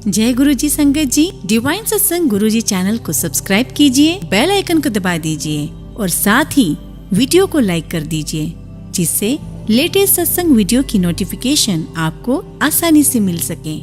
जय गुरु जी संगत जी, डिवाइन सत्संग गुरु जी चैनल को सब्सक्राइब कीजिए, बेल आइकन को दबा दीजिए और साथ ही वीडियो को लाइक कर दीजिए, जिससे लेटेस्ट सत्संग वीडियो की नोटिफिकेशन आपको आसानी से मिल सके।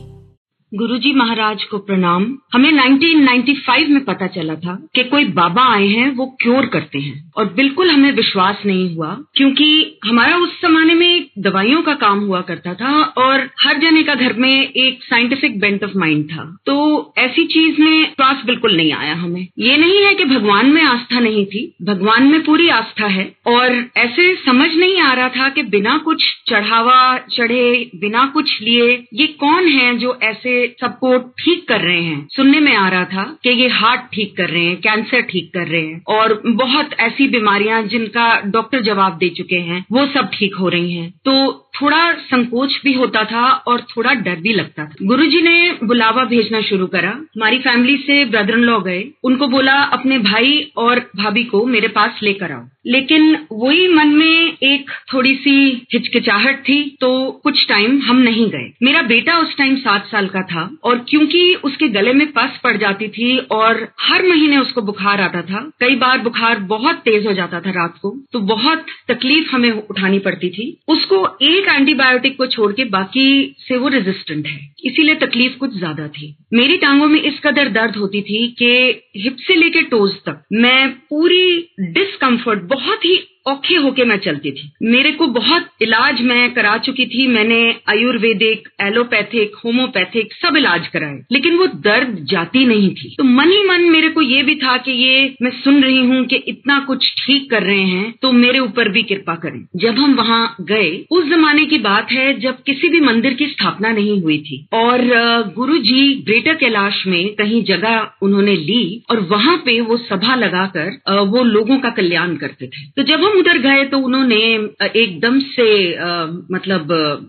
गुरुजी महाराज को प्रणाम। हमें 1995 में पता चला था कि कोई बाबा आए हैं, वो क्योर करते हैं, और बिल्कुल हमें विश्वास नहीं हुआ, क्योंकि हमारा उस जमाने में दवाइयों का काम हुआ करता था और हर जने का घर में एक साइंटिफिक बेंट ऑफ माइंड था। तो ऐसी चीज में विश्वास बिल्कुल नहीं आया हमें। ये नहीं है कि भगवान में आस्था नहीं थी, भगवान में पूरी आस्था है, और ऐसे समझ नहीं आ रहा था कि बिना कुछ चढ़ावा चढ़े, बिना कुछ लिए ये कौन है जो ऐसे सबको ठीक कर रहे हैं। सुनने में आ रहा था कि ये हार्ट ठीक कर रहे हैं, कैंसर ठीक कर रहे हैं, और बहुत ऐसी बीमारियां जिनका डॉक्टर जवाब दे चुके हैं वो सब ठीक हो रही हैं। तो थोड़ा संकोच भी होता था और थोड़ा डर भी लगता था। गुरुजी ने बुलावा भेजना शुरू करा। हमारी फैमिली से ब्रदर इन लॉ गए, उनको बोला अपने भाई और भाभी को मेरे पास लेकर आओ, लेकिन वही मन में एक थोड़ी सी हिचकिचाहट थी, तो कुछ टाइम हम नहीं गए। मेरा बेटा उस टाइम 7 साल का था, और क्योंकि उसके गले में पस पड़ जाती थी और हर महीने उसको बुखार आता था, कई बार बुखार बहुत तेज हो जाता था रात को, तो बहुत तकलीफ हमें उठानी पड़ती थी। उसको एक एंटीबायोटिक को छोड़ के बाकी से वो रेजिस्टेंट है, इसीलिए तकलीफ कुछ ज्यादा थी। मेरी टांगों में इस कदर दर्द होती थी कि हिप से लेके टोज तक मैं पूरी डिस्कम्फर्ट, बहुत ही औखे होके मैं चलती थी। मेरे को बहुत इलाज मैं करा चुकी थी, मैंने आयुर्वेदिक, एलोपैथिक, होम्योपैथिक सब इलाज कराए, लेकिन वो दर्द जाती नहीं थी। तो मन ही मन मेरे को ये भी था कि ये मैं सुन रही हूँ कि इतना कुछ ठीक कर रहे हैं, तो मेरे ऊपर भी कृपा करें। जब हम वहाँ गए, उस जमाने की बात है जब किसी भी मंदिर की स्थापना नहीं हुई थी, और गुरुजी ग्रेटर कैलाश में कहीं जगह उन्होंने ली और वहाँ पे वो सभा लगाकर वो लोगों का कल्याण करते थे। तो जब उधर गए तो उन्होंने एकदम से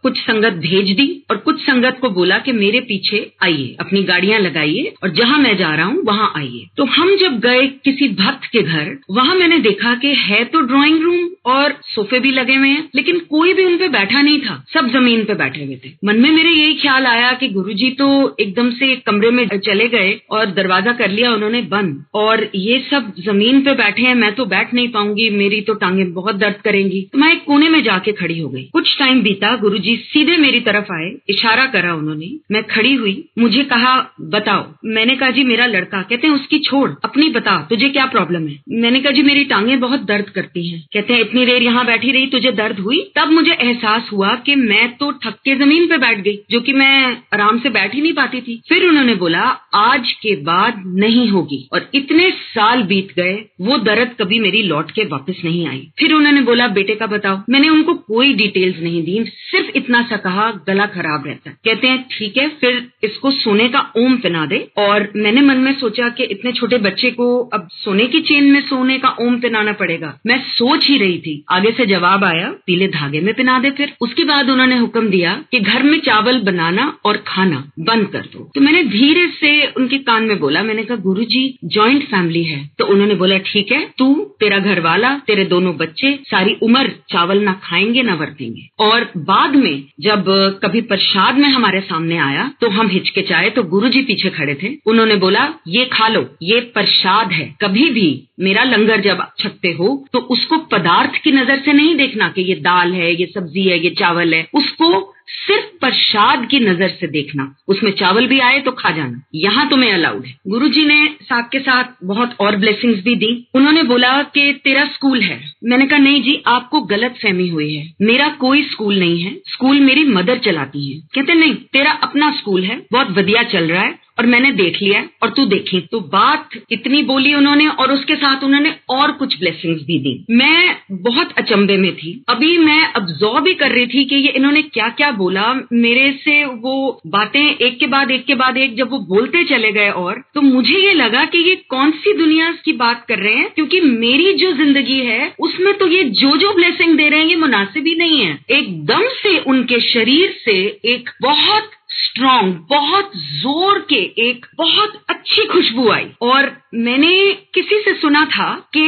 कुछ संगत भेज दी और कुछ संगत को बोला कि मेरे पीछे आइए, अपनी गाड़ियां लगाइए और जहां मैं जा रहा हूं वहां आइए। तो हम जब गए किसी भक्त के घर, वहां मैंने देखा कि है तो ड्राइंग रूम और सोफे भी लगे हुए हैं, लेकिन कोई भी उन पे बैठा नहीं था, सब जमीन पे बैठे हुए थे। मन में मेरे यही ख्याल आया कि गुरुजी तो एकदम से एक कमरे में चले गए और दरवाजा कर लिया उन्होंने बंद, और ये सब जमीन पे बैठे हैं, मैं तो बैठ नहीं पाऊंगी, मेरी तो टांगे बहुत दर्द करेंगी। तो मैं एक कोने में जाके खड़ी हो गई। कुछ टाइम बीता, गुरुजी सीधे मेरी तरफ आए, इशारा करा उन्होंने, मैं खड़ी हुई, मुझे कहा बताओ। मैंने कहा जी मेरा लड़का। कहते हैं उसकी छोड़, अपनी बता, तुझे क्या प्रॉब्लम है। मैंने कहा जी मेरी टांगे बहुत दर्द करती हैं। कहते हैं इतनी देर यहाँ बैठी रही, तुझे दर्द हुई? तब मुझे एहसास हुआ कि मैं तो थक के जमीन पे बैठ गई, जो कि मैं आराम से बैठ ही नहीं पाती थी। फिर उन्होंने बोला आज के बाद नहीं होगी, और इतने साल बीत गए, वो दर्द कभी मेरी लौट के वापस नहीं आई। फिर उन्होंने बोला बेटे का बताओ। मैंने उनको कोई डिटेल्स नहीं दी, सिर्फ इतना सा कहा गला खराब रहता है। कहते हैं ठीक है, फिर इसको सोने का ओम पहना दे। और मैंने मन में सोचा कि इतने छोटे बच्चे को अब सोने की चेन में सोने का ओम पहनाना पड़ेगा। मैं सोच ही रही थी, आगे से जवाब आया पीले धागे में पहना दे। फिर उसके बाद उन्होंने हुक्म दिया कि घर में चावल बनाना और खाना बंद कर दो। तो मैंने धीरे से उनके कान में बोला, मैंने कहा गुरुजी जॉइंट फैमिली है। तो उन्होंने बोला ठीक है, तू, तेरा घर वाला, तेरे दोनों बच्चे सारी उम्र चावल ना खाएंगे ना वर्तेंगे। और बाद में जब कभी प्रसाद में हमारे सामने आया तो हम हिचकिचाए, तो गुरुजी पीछे खड़े थे। उन्होंने बोला ये खा लो, ये प्रसाद है। कभी भी मेरा लंगर जब छकते हो तो उसको पदार्थ की नजर से नहीं देखना कि ये दाल है, ये सब्जी है, ये चावल है। उसको सिर्फ प्रसाद की नजर से देखना, उसमें चावल भी आए तो खा जाना, यहाँ तुम्हें अलाउड है। गुरुजी ने साथ के साथ बहुत और ब्लेसिंग्स भी दी। उन्होंने बोला कि तेरा स्कूल है। मैंने कहा नहीं जी, आपको गलत फहमी हुई है, मेरा कोई स्कूल नहीं है, स्कूल मेरी मदर चलाती है। कहते नहीं, तेरा अपना स्कूल है, बहुत बढ़िया चल रहा है, और मैंने देख लिया और तू देखी। तो बात इतनी बोली उन्होंने, और उसके साथ उन्होंने और कुछ ब्लेसिंग्स भी दी। मैं बहुत अचंभे में थी, अभी मैं अब्सॉर्ब ही कर रही थी कि ये इन्होंने क्या क्या बोला मेरे से। वो बातें एक के बाद एक जब वो बोलते चले गए, और तो मुझे ये लगा कि ये कौन सी दुनिया की बात कर रहे हैं, क्योंकि मेरी जो जिंदगी है उसमें तो ये जो ब्लेसिंग दे रहे हैं ये मुनासिब ही नहीं है। एकदम से उनके शरीर से एक बहुत स्ट्रॉन्ग, बहुत जोर के एक बहुत अच्छी खुशबू आई। और मैंने किसी से सुना था कि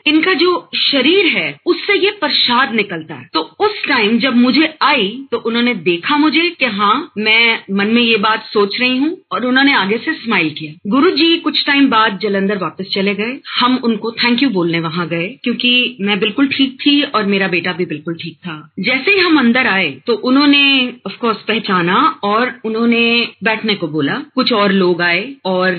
इनका जो शरीर है उससे ये प्रसाद निकलता है। तो उस टाइम जब मुझे आई तो उन्होंने देखा मुझे कि हाँ, मैं मन में ये बात सोच रही हूँ, और उन्होंने आगे से स्माइल किया। गुरुजी कुछ टाइम बाद जलंधर वापस चले गए। हम उनको थैंक यू बोलने वहां गए, क्योंकि मैं बिल्कुल ठीक थी और मेरा बेटा भी बिल्कुल ठीक था। जैसे ही हम अंदर आए तो उन्होंने ऑफ कोर्स पहचाना और उन्होंने बैठने को बोला। कुछ और लोग आए और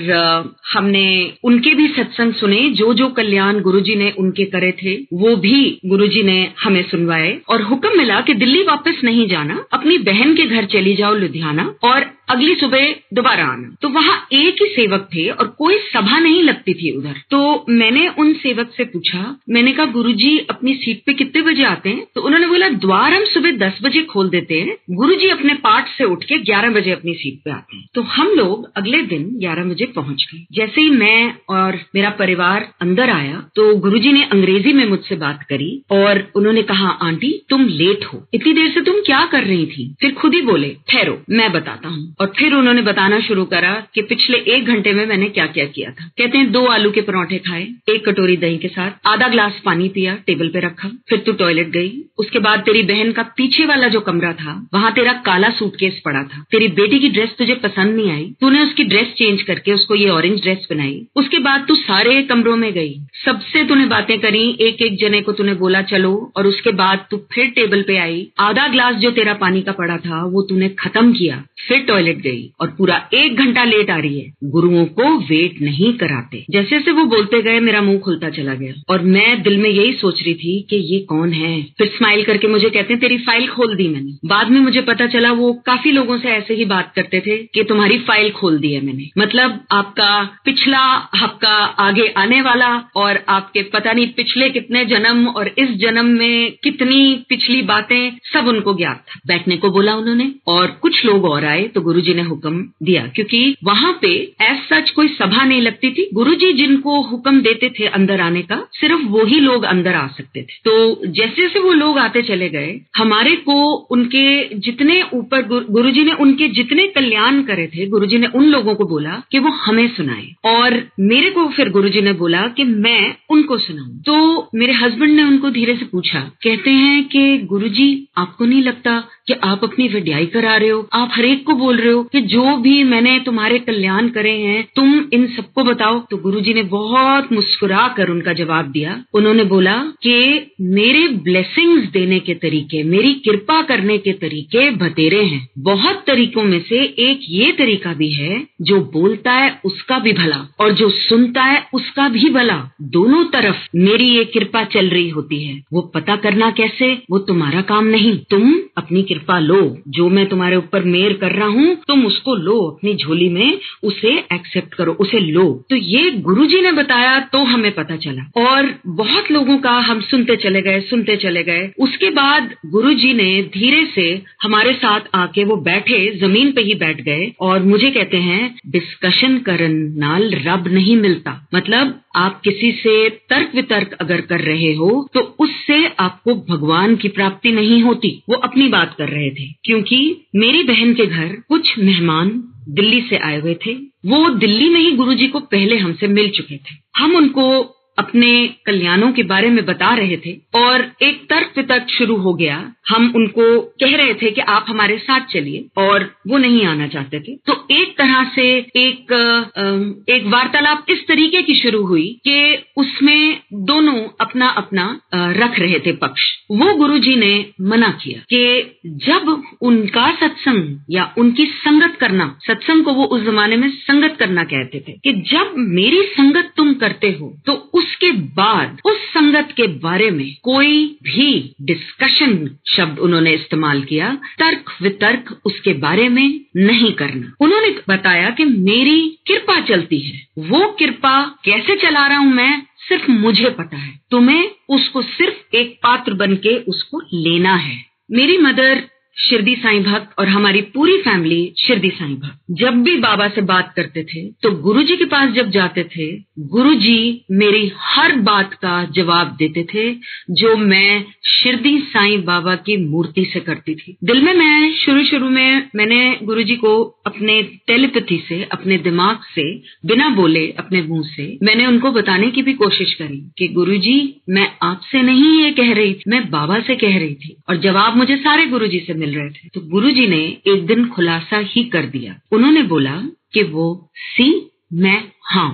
हमने उनके भी सत्संग सुने। जो जो कल्याण गुरुजी ने उनके करे थे वो भी गुरुजी ने हमें सुनवाए, और हुक्म मिला कि दिल्ली वापस नहीं जाना, अपनी बहन के घर चली जाओ लुधियाना, और अगली सुबह दोबारा आना। तो वहां एक ही सेवक थे और कोई सभा नहीं लगती थी उधर। तो मैंने उन सेवक से पूछा, मैंने कहा गुरुजी अपनी सीट पे कितने बजे आते हैं? तो उन्होंने बोला द्वार हम सुबह 10 बजे खोल देते हैं, गुरुजी अपने पाठ से उठ के 11 बजे अपनी सीट पे आते हैं। तो हम लोग अगले दिन 11 बजे पहुंच गए। जैसे ही मैं और मेरा परिवार अंदर आया तो गुरुजी ने अंग्रेजी में मुझसे बात करी और उन्होंने कहा, आंटी तुम लेट हो, इतनी देर से तुम क्या कर रही थी? फिर खुद ही बोले, ठहरो मैं बताता हूँ। और फिर उन्होंने बताना शुरू करा कि पिछले 1 घंटे में मैंने क्या क्या किया था। कहते हैं 2 आलू के पराठे खाए, 1 कटोरी दही के साथ, आधा ग्लास पानी पिया, टेबल पे रखा, फिर तू टॉयलेट गई। उसके बाद तेरी बहन का पीछे वाला जो कमरा था वहां तेरा काला सूटकेस पड़ा था। तेरी बेटी की ड्रेस तुझे पसंद नहीं आई, तूने उसकी ड्रेस चेंज करके उसको ये ऑरेंज ड्रेस बनाई। उसके बाद तू सारे कमरों में गई, सबसे तूने बातें करी, एक एक जने को तूने बोला चलो, और उसके बाद तू फिर टेबल पे आई, आधा ग्लास जो तेरा पानी का पड़ा था वो तूने खत्म किया, फिर टॉयलेट गई और पूरा 1 घंटा लेट आ रही है। गुरुओं को वेट नहीं कराते। जैसे जैसे वो बोलते गए मेरा मुंह खुलता चला गया और मैं दिल में यही सोच रही थी कि ये कौन है। फिर स्माइल करके मुझे कहते हैं तेरी फाइल खोल दी मैंने। बाद में मुझे पता चला वो काफी लोगों से ऐसे ही बात करते थे कि तुम्हारी फाइल खोल दी है मैंने, मतलब आपका पिछला, आपका आगे आने वाला, और आपके पता नहीं पिछले कितने जन्म और इस जन्म में कितनी पिछली बातें सब उनको ज्ञात था। बैठने को बोला उन्होंने और कुछ लोग और आए तो गुरुजी ने हुक्म दिया, क्योंकि वहां पे एज सच कोई सभा नहीं लगती थी। गुरुजी जिनको हुक्म देते थे अंदर आने का, सिर्फ वो ही लोग अंदर आ सकते थे। तो जैसे जैसे वो लोग आते चले गए, हमारे को उनके जितने ऊपर गुरुजी ने उनके जितने कल्याण करे थे, गुरुजी ने उन लोगों को बोला कि वो हमें सुनाए, और मेरे को फिर गुरुजी ने बोला कि मैं उनको सुनाऊं। तो मेरे हस्बैंड ने उनको धीरे से पूछा, कहते हैं कि गुरुजी आपको नहीं लगता कि आप अपनी विड्याई करा रहे हो? आप हर एक को बोल रहे हो कि जो भी मैंने तुम्हारे कल्याण करे हैं तुम इन सबको बताओ। तो गुरुजी ने बहुत मुस्कुरा कर उनका जवाब दिया। उन्होंने बोला कि मेरे ब्लेसिंग्स देने के तरीके, मेरी कृपा करने के तरीके बतेरे हैं। बहुत तरीकों में से एक ये तरीका भी है, जो बोलता है उसका भी भला और जो सुनता है उसका भी भला, दोनों तरफ मेरी ये कृपा चल रही होती है। वो पता करना कैसे, वो तुम्हारा काम नहीं। तुम अपनी कृपा लो, जो मैं तुम्हारे ऊपर मेहर कर रहा हूँ तुम उसको लो अपनी झोली में, उसे एक्सेप्ट करो, उसे लो। तो ये गुरुजी ने बताया तो हमें पता चला, और बहुत लोगों का हम सुनते चले गए। उसके बाद गुरुजी ने धीरे से हमारे साथ आके वो बैठे, जमीन पे ही बैठ गए और मुझे कहते हैं डिस्कशन करन नाल रब नहीं मिलता। मतलब आप किसी से तर्क वितर्क अगर कर रहे हो तो उससे आपको भगवान की प्राप्ति नहीं होती। वो अपनी बात कर रहे थे, क्योंकि मेरी बहन के घर कुछ मेहमान दिल्ली से आए हुए थे। वो दिल्ली में ही गुरुजी को पहले हमसे मिल चुके थे। हम उनको अपने कल्याणों के बारे में बता रहे थे और एक तर्क वितर्क शुरू हो गया। हम उनको कह रहे थे कि आप हमारे साथ चलिए, और वो नहीं आना चाहते थे। तो एक तरह से एक वार्तालाप इस तरीके की शुरू हुई कि उसमें दोनों अपना अपना रख रहे थे पक्ष। वो गुरुजी ने मना किया कि जब उनका सत्संग या उनकी संगत करना, सत्संग को वो उस जमाने में संगत करना कहते थे, कि जब मेरी संगत तुम करते हो तो उसके बाद उस संगत के बारे में कोई भी डिस्कशन शब्द उन्होंने इस्तेमाल किया, तर्क वितर्क उसके बारे में नहीं करना। उन्होंने बताया कि मेरी कृपा चलती है, वो कृपा कैसे चला रहा हूं मैं सिर्फ मुझे पता है, तुम्हें उसको सिर्फ एक पात्र बन के उसको लेना है। मेरी मदर शिरडी साईं भक्त और हमारी पूरी फैमिली शिरडी साईं भक्त। जब भी बाबा से बात करते थे तो गुरुजी के पास जब जाते थे, गुरुजी मेरी हर बात का जवाब देते थे जो मैं शिरडी साईं बाबा की मूर्ति से करती थी। दिल में मैं शुरू में मैंने गुरुजी को अपने टेलीपैथी से, अपने दिमाग से, बिना बोले अपने मुंह से मैंने उनको बताने की भी कोशिश करी कि गुरुजी मैं आपसे नहीं ये कह रही थी, मैं बाबा से कह रही थी। और जवाब मुझे सारे गुरुजी से मिल रहे थे। तो गुरुजी ने एक दिन खुलासा ही कर दिया। उन्होंने बोला कि वो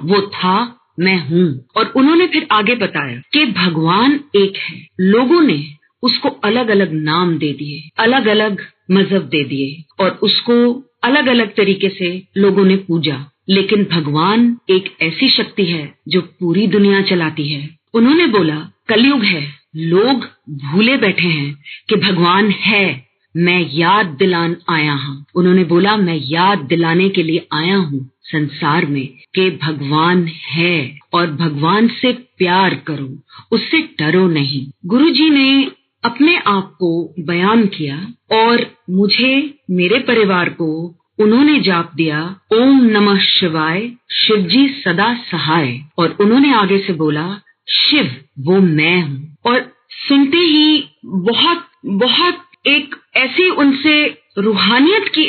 वो था, मैं हूँ। और उन्होंने फिर आगे बताया कि भगवान एक है, लोगों ने उसको अलग अलग नाम दे दिए, अलग अलग मजहब दे दिए और उसको अलग अलग तरीके से लोगों ने पूजा, लेकिन भगवान एक ऐसी शक्ति है जो पूरी दुनिया चलाती है। उन्होंने बोला कलयुग है, लोग भूले बैठे हैं कि भगवान है, मैं याद दिलान आया हूँ। उन्होंने बोला मैं याद दिलाने के लिए आया हूँ संसार में कि भगवान है और भगवान से प्यार करो, उससे डरो नहीं। गुरुजी ने अपने आप को बयान किया और मुझे, मेरे परिवार को उन्होंने जाप दिया ओम नमः शिवाय, शिवजी सदा सहाय। और उन्होंने आगे से बोला शिव वो मैं हूँ। और सुनते ही बहुत एक ऐसी उनसे रूहानियत की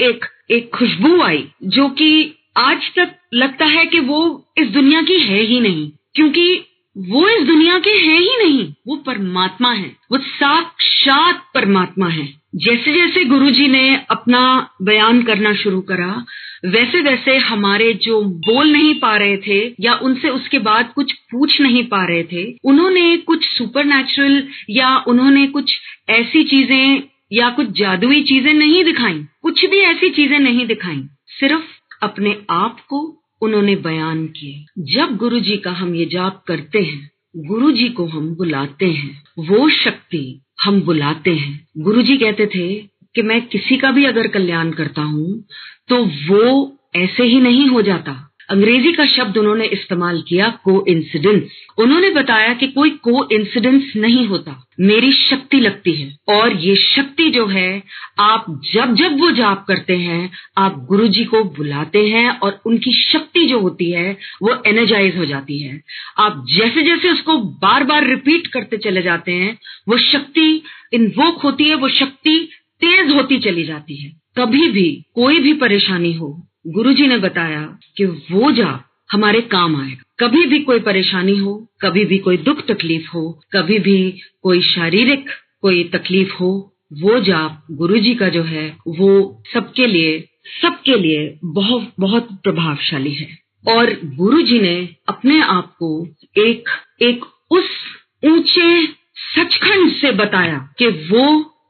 एक खुशबू आई जो कि आज तक लगता है कि वो इस दुनिया की है ही नहीं, क्योंकि वो इस दुनिया के हैं ही नहीं, वो परमात्मा है, वो साक्षात परमात्मा है। जैसे जैसे गुरुजी ने अपना बयान करना शुरू करा, वैसे वैसे हमारे जो बोल नहीं पा रहे थे या उनसे उसके बाद कुछ पूछ नहीं पा रहे थे, उन्होंने कुछ सुपरनैचुरल या उन्होंने कुछ ऐसी चीजें या कुछ जादुई चीजें नहीं दिखाई, कुछ भी ऐसी चीजें नहीं दिखाई, सिर्फ अपने आप को उन्होंने बयान किए। जब गुरुजी का हम ये जाप करते हैं, गुरुजी को हम बुलाते हैं, वो शक्ति हम बुलाते हैं। गुरुजी कहते थे कि मैं किसी का भी अगर कल्याण करता हूँ तो वो ऐसे ही नहीं हो जाता। अंग्रेजी का शब्द उन्होंने इस्तेमाल किया कोइंसिडेंस। उन्होंने बताया कि कोई कोइंसिडेंस नहीं होता, मेरी शक्ति लगती है और ये शक्ति जो है आप जब वो जाप करते हैं आप गुरुजी को बुलाते हैं और उनकी शक्ति जो होती है वो एनर्जाइज हो जाती है। आप जैसे जैसे उसको बार बार रिपीट करते चले जाते हैं वो शक्ति इन्वोक होती है, वो शक्ति तेज होती चली जाती है। कभी भी कोई भी परेशानी हो, गुरुजी ने बताया कि वो जाप हमारे काम आएगा। कभी भी कोई परेशानी हो, कभी भी कोई दुख तकलीफ हो, कभी भी कोई शारीरिक कोई तकलीफ हो, वो जाप गुरुजी का जो है वो सबके लिए बहुत बहुत प्रभावशाली है। और गुरुजी ने अपने आप को एक उस ऊंचे सचखंड से बताया कि वो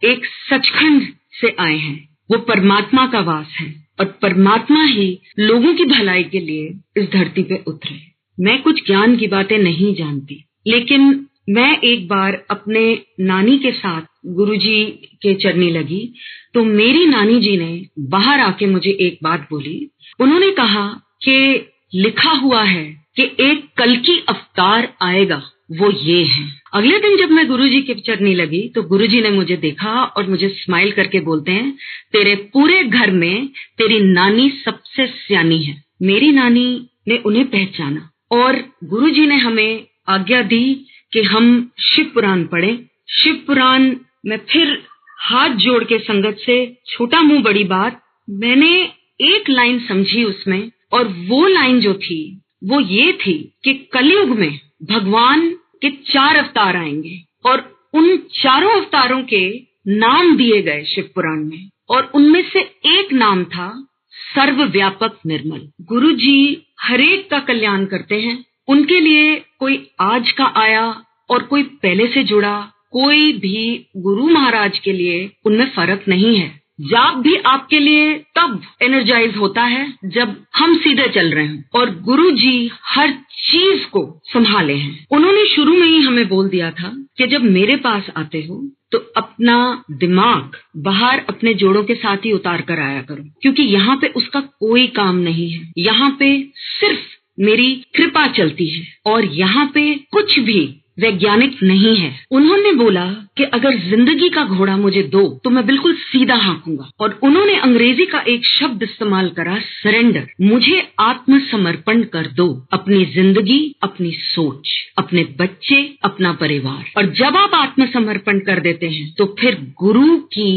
एक सचखंड से आए हैं, वो परमात्मा का वास है और परमात्मा ही लोगों की भलाई के लिए इस धरती पे उतरे। मैं कुछ ज्ञान की बातें नहीं जानती, लेकिन मैं एक बार अपने नानी के साथ गुरुजी के चरनी लगी तो मेरी नानी जी ने बाहर आके मुझे एक बात बोली। उन्होंने कहा कि लिखा हुआ है कि एक कल की अवतार आएगा, वो ये है। अगले दिन जब मैं गुरुजी के चरनी लगी तो गुरुजी ने मुझे देखा और मुझे स्माइल करके बोलते हैं, तेरे पूरे घर में तेरी नानी सबसे सियानी है। मेरी नानी ने उन्हें पहचाना और गुरुजी ने हमें आज्ञा दी कि हम शिव पुराण पढ़ें। शिव पुराण में फिर हाथ जोड़ के संगत से, छोटा मुंह बड़ी बात, मैंने एक लाइन समझी उसमें और वो लाइन जो थी वो ये थी कि कलयुग में भगवान के 4 अवतार आएंगे और उन चारों अवतारों के नाम दिए गए शिव पुराण में और उनमें से एक नाम था सर्वव्यापक निर्मल। गुरुजी हरेक का कल्याण करते हैं, उनके लिए कोई आज का आया और कोई पहले से जुड़ा, कोई भी गुरु महाराज के लिए उनमें फर्क नहीं है। जाप भी आपके लिए तब एनर्जाइज होता है जब हम सीधे चल रहे हैं और गुरुजी हर चीज को संभाले हैं। उन्होंने शुरू में ही हमें बोल दिया था कि जब मेरे पास आते हो तो अपना दिमाग बाहर अपने जोड़ों के साथ ही उतार कर आया करो, क्योंकि यहाँ पे उसका कोई काम नहीं है, यहाँ पे सिर्फ मेरी कृपा चलती है और यहाँ पे कुछ भी वैज्ञानिक नहीं है। उन्होंने बोला कि अगर जिंदगी का घोड़ा मुझे दो तो मैं बिल्कुल सीधा हाँकूंगा। और उन्होंने अंग्रेजी का एक शब्द इस्तेमाल करा, सरेंडर। मुझे आत्मसमर्पण कर दो, अपनी जिंदगी, अपनी सोच, अपने बच्चे, अपना परिवार। और जब आप आत्मसमर्पण कर देते हैं तो फिर गुरु की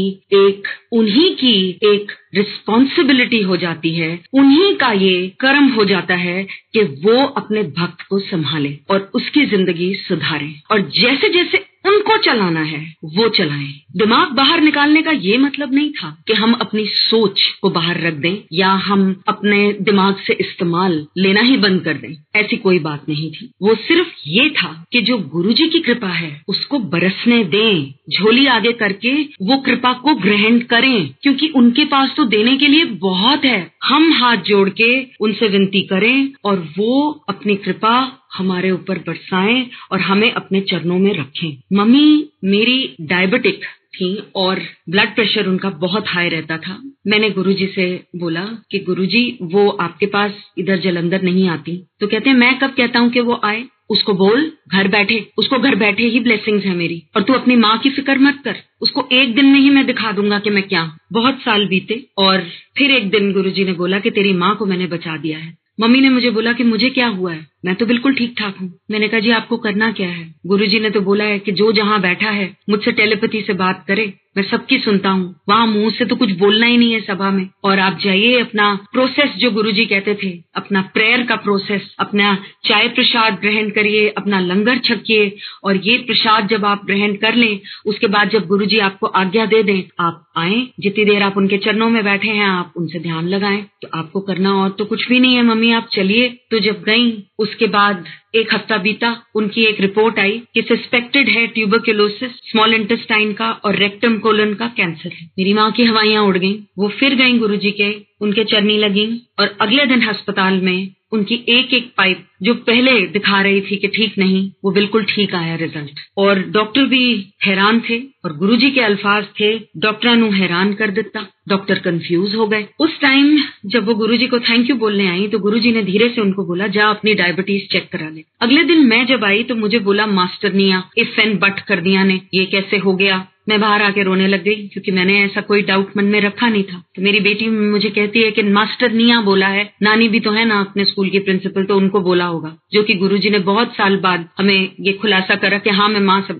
उन्हीं की एक रिस्पॉन्सिबिलिटी हो जाती है, उन्हीं का ये कर्म हो जाता है कि वो अपने भक्त को संभाले और उसकी जिंदगी सुधारे, और जैसे जैसे उनको चलाना है वो चलाएं। दिमाग बाहर निकालने का ये मतलब नहीं था कि हम अपनी सोच को बाहर रख दें या हम अपने दिमाग से इस्तेमाल लेना ही बंद कर दें, ऐसी कोई बात नहीं थी। वो सिर्फ ये था कि जो गुरुजी की कृपा है उसको बरसने दें, झोली आगे करके वो कृपा को ग्रहण करें, क्योंकि उनके पास तो देने के लिए बहुत है। हम हाथ जोड़ के उनसे विनती करें और वो अपनी कृपा हमारे ऊपर बरसाएं और हमें अपने चरणों में रखें। मम्मी मेरी डायबिटिक थी और ब्लड प्रेशर उनका बहुत हाई रहता था। मैंने गुरुजी से बोला कि गुरुजी वो आपके पास इधर जलंधर नहीं आती, तो कहते हैं मैं कब कहता हूँ कि वो आए, उसको बोल घर बैठे, उसको घर बैठे ही ब्लेसिंग्स है मेरी, और तू अपनी माँ की फिक्र मत कर, उसको एक दिन में ही मैं दिखा दूंगा कि मैं क्या हूँ। बहुत साल बीते और फिर एक दिन गुरुजी ने बोला कि तेरी माँ को मैंने बचा दिया है। मम्मी ने मुझे बोला कि मुझे क्या हुआ है, मैं तो बिल्कुल ठीक ठाक हूँ। मैंने कहा जी आपको करना क्या है? गुरुजी ने तो बोला है कि जो जहाँ बैठा है मुझसे टेलीपैथी से बात करे, मैं सबकी सुनता हूँ, वहाँ मुंह से तो कुछ बोलना ही नहीं है सभा में, और आप जाइए अपना प्रोसेस जो गुरुजी कहते थे, अपना प्रेयर का प्रोसेस, अपना चाय प्रसाद ग्रहण करिए, अपना लंगर छकिए, और ये प्रसाद जब आप ग्रहण कर लें उसके बाद जब गुरुजी आपको आज्ञा दे दें आप आए, जितनी देर आप उनके चरणों में बैठे हैं आप उनसे ध्यान लगाएं, तो आपको करना और तो कुछ भी नहीं है। मम्मी आप चलिए। तो जब गई उसके बाद एक हफ्ता बीता, उनकी एक रिपोर्ट आई कि सस्पेक्टेड है ट्यूबरक्यूलोसिस, स्मॉल इंटेस्टाइन का और रेक्टम कोलन का कैंसर है। मेरी माँ की हवाइयां उड़ गईं। वो फिर गईं गुरुजी के, उनके चरनी लगीं और अगले दिन अस्पताल में उनकी एक एक पाइप जो पहले दिखा रही थी कि ठीक नहीं, वो बिल्कुल ठीक आया रिजल्ट। और डॉक्टर भी हैरान थे और गुरुजी के अल्फाज थे, डॉक्टर नु हैरान कर देता, डॉक्टर कंफ्यूज हो गए। उस टाइम जब वो गुरुजी को थैंक यू बोलने आई तो गुरुजी ने धीरे से उनको बोला जा अपनी डायबिटीज चेक करा ले। अगले दिन मैं जब आई तो मुझे बोला मास्टर निया इफ एंड बट कर दिया ने, ये कैसे हो गया। मैं बाहर आके रोने लग गई क्योंकि मैंने ऐसा कोई डाउट मन में रखा नहीं था। तो मेरी बेटी मुझे कहती है कि मास्टर निया बोला है, नानी भी तो है ना अपने स्कूल की प्रिंसिपल, तो उनको बोला होगा, जो कि गुरुजी ने बहुत साल बाद हमें ये खुलासा करा कि हाँ मैं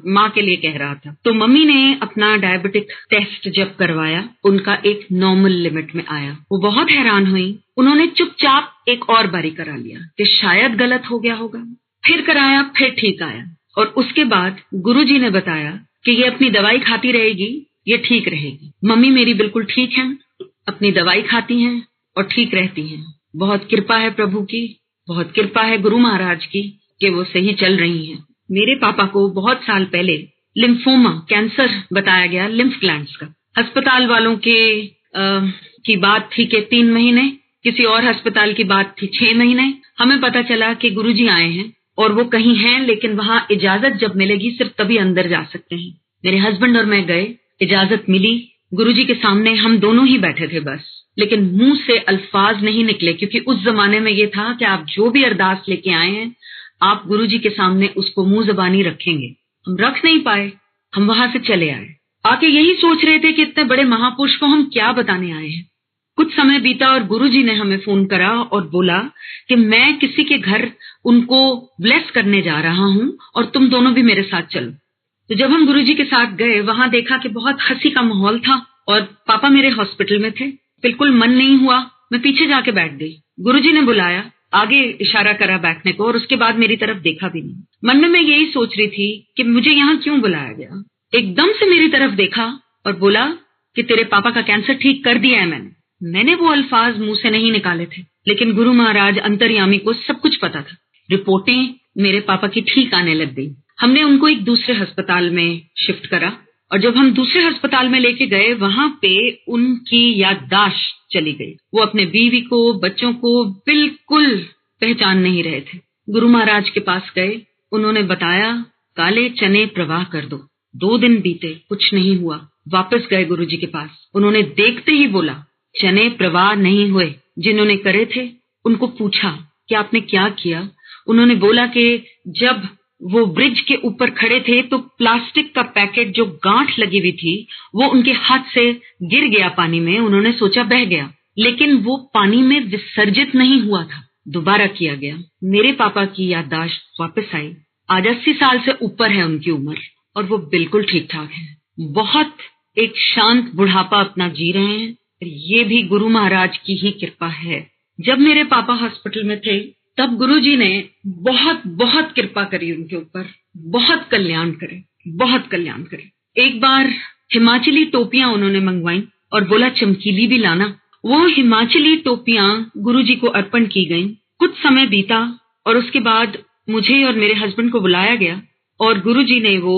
माँ के लिए कह रहा था। तो मम्मी ने अपना डायबिटिक टेस्ट जब करवाया उनका एक नॉर्मल लिमिट में आया। वो बहुत हैरान हुई। उन्होंने चुपचाप एक और बारी करा लिया कि शायद गलत हो गया होगा, फिर कराया, फिर ठीक आया। और उसके बाद गुरुजी ने बताया कि ये अपनी दवाई खाती रहेगी, ये ठीक रहेगी। मम्मी मेरी बिल्कुल ठीक हैं, अपनी दवाई खाती हैं और ठीक रहती हैं। बहुत कृपा है प्रभु की, बहुत कृपा है गुरु महाराज की कि वो सही चल रही हैं। मेरे पापा को बहुत साल पहले लिम्फोमा कैंसर बताया गया, लिम्फ ग्लैंड्स का। अस्पताल वालों की बात थी कि 3 महीने, किसी और अस्पताल की बात थी 6 महीने। हमें पता चला कि गुरुजी आए हैं और वो कहीं हैं, लेकिन वहां इजाजत जब मिलेगी सिर्फ तभी अंदर जा सकते हैं। मेरे हस्बैंड और मैं गए, इजाजत मिली, गुरुजी के सामने हम दोनों ही बैठे थे बस, लेकिन मुंह से अल्फाज नहीं निकले, क्योंकि उस जमाने में ये था कि आप जो भी अरदास लेके आए हैं आप गुरुजी के सामने उसको मुंह जबानी रखेंगे। हम रख नहीं पाए, हम वहां से चले आए। आके यही सोच रहे थे कि इतने बड़े महापुरुष को हम क्या बताने आए हैं। कुछ समय बीता और गुरुजी ने हमें फोन करा और बोला कि मैं किसी के घर उनको ब्लेस करने जा रहा हूं और तुम दोनों भी मेरे साथ चलो। तो जब हम गुरुजी के साथ गए वहां देखा कि बहुत हंसी का माहौल था और पापा मेरे हॉस्पिटल में थे। बिल्कुल मन नहीं हुआ, मैं पीछे जाके बैठ गई। गुरुजी ने बुलाया, आगे इशारा करा बैठने को और उसके बाद मेरी तरफ देखा भी नहीं। मन में मैं यही सोच रही थी कि मुझे यहाँ क्यों बुलाया गया। एकदम से मेरी तरफ देखा और बोला कि तेरे पापा का कैंसर ठीक कर दिया है मैंने वो अल्फाज मुंह से नहीं निकाले थे, लेकिन गुरु महाराज अंतर्यामी को सब कुछ पता था। रिपोर्टें मेरे पापा की ठीक आने लग गई। हमने उनको एक दूसरे अस्पताल में शिफ्ट करा और जब हम दूसरे अस्पताल में लेके गए वहां पे उनकी याददाश्त चली गई। वो अपने बीवी को, बच्चों को बिल्कुल पहचान नहीं रहे थे। गुरु महाराज के पास गए, उन्होंने बताया काले चने प्रवाह कर दो। 2 दिन बीते, कुछ नहीं हुआ। वापस गए गुरुजी के पास, उन्होंने देखते ही बोला चने प्रवाह नहीं हुए। जिन्होंने करे थे उनको पूछा कि आपने क्या किया। उन्होंने बोला कि जब वो ब्रिज के ऊपर खड़े थे तो प्लास्टिक का पैकेट जो गांठ लगी हुई थी वो उनके हाथ से गिर गया पानी में। उन्होंने सोचा बह गया, लेकिन वो पानी में विसर्जित नहीं हुआ था, दोबारा किया गया। मेरे पापा की याददाश्त वापस आई। आज 80 साल से ऊपर है उनकी उम्र और वो बिल्कुल ठीक ठाक है। बहुत एक शांत बुढ़ापा अपना जी रहे हैं। ये भी गुरु महाराज की ही कृपा है। जब मेरे पापा हॉस्पिटल में थे तब गुरुजी ने बहुत बहुत कृपा करी उनके ऊपर, बहुत कल्याण करे, बहुत कल्याण करे। एक बार हिमाचली टोपियां उन्होंने मंगवाई और बोला चमकीली भी लाना। वो हिमाचली टोपियां गुरुजी को अर्पण की गईं। कुछ समय बीता और उसके बाद मुझे और मेरे हस्बैंड को बुलाया गया और गुरुजी ने वो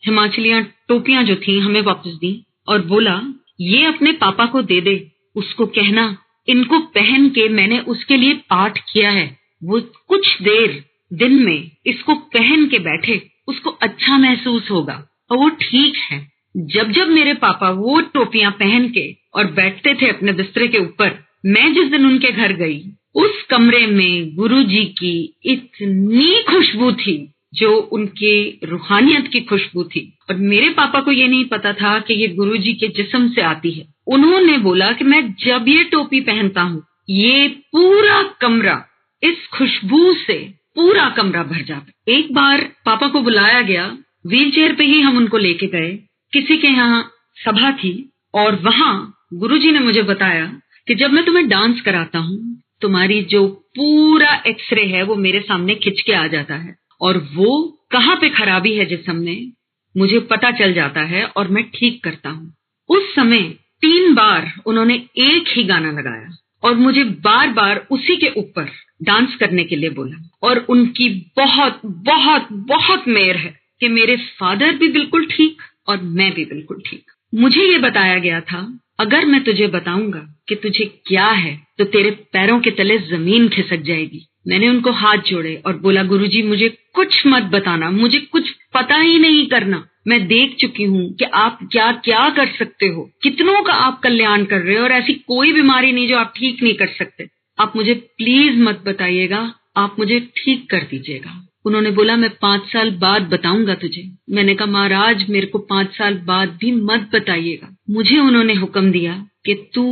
हिमाचलियां टोपियां जो थी हमें वापस दी और बोला ये अपने पापा को दे दे, उसको कहना इनको पहन के मैंने उसके लिए पाठ किया है, वो कुछ देर दिन में इसको पहन के बैठे, उसको अच्छा महसूस होगा और वो ठीक है। जब जब मेरे पापा वो टोपियां पहन के और बैठते थे अपने बिस्तरे के ऊपर, मैं जिस दिन उनके घर गई उस कमरे में गुरुजी की इतनी खुशबू थी जो उनके रूहानियत की खुशबू थी। और मेरे पापा को ये नहीं पता था कि ये गुरुजी के जिस्म से आती है। उन्होंने बोला कि मैं जब ये टोपी पहनता हूँ ये पूरा कमरा इस खुशबू से पूरा कमरा भर जाता। एक बार पापा को बुलाया गया, व्हीलचेयर पे ही हम उनको लेके गए। किसी के यहाँ सभा थी और वहां गुरुजी ने मुझे बताया कि जब मैं तुम्हें डांस कराता हूँ तुम्हारी जो पूरा एक्सरे है वो मेरे सामने खिंच के आ जाता है और वो कहाँ पे खराबी है जिस्म में मुझे पता चल जाता है और मैं ठीक करता हूँ। उस समय 3 बार उन्होंने एक ही गाना लगाया और मुझे बार बार उसी के ऊपर डांस करने के लिए बोला। और उनकी बहुत बहुत बहुत मेहर है कि मेरे फादर भी बिल्कुल ठीक और मैं भी बिल्कुल ठीक। मुझे ये बताया गया था अगर मैं तुझे बताऊंगा कि तुझे क्या है तो तेरे पैरों के तले जमीन खिसक जाएगी। मैंने उनको हाथ जोड़े और बोला गुरुजी मुझे कुछ मत बताना, मुझे कुछ पता ही नहीं करना। मैं देख चुकी हूँ कि आप क्या क्या कर सकते हो, कितनों का आप कल्याण कर रहे हो और ऐसी कोई बीमारी नहीं जो आप ठीक नहीं कर सकते। आप मुझे प्लीज मत बताइएगा, आप मुझे ठीक कर दीजिएगा। उन्होंने बोला मैं 5 साल बाद बताऊंगा तुझे। मैंने कहा महाराज मेरे को 5 साल बाद भी मत बताइएगा। मुझे उन्होंने हुक्म दिया कि तू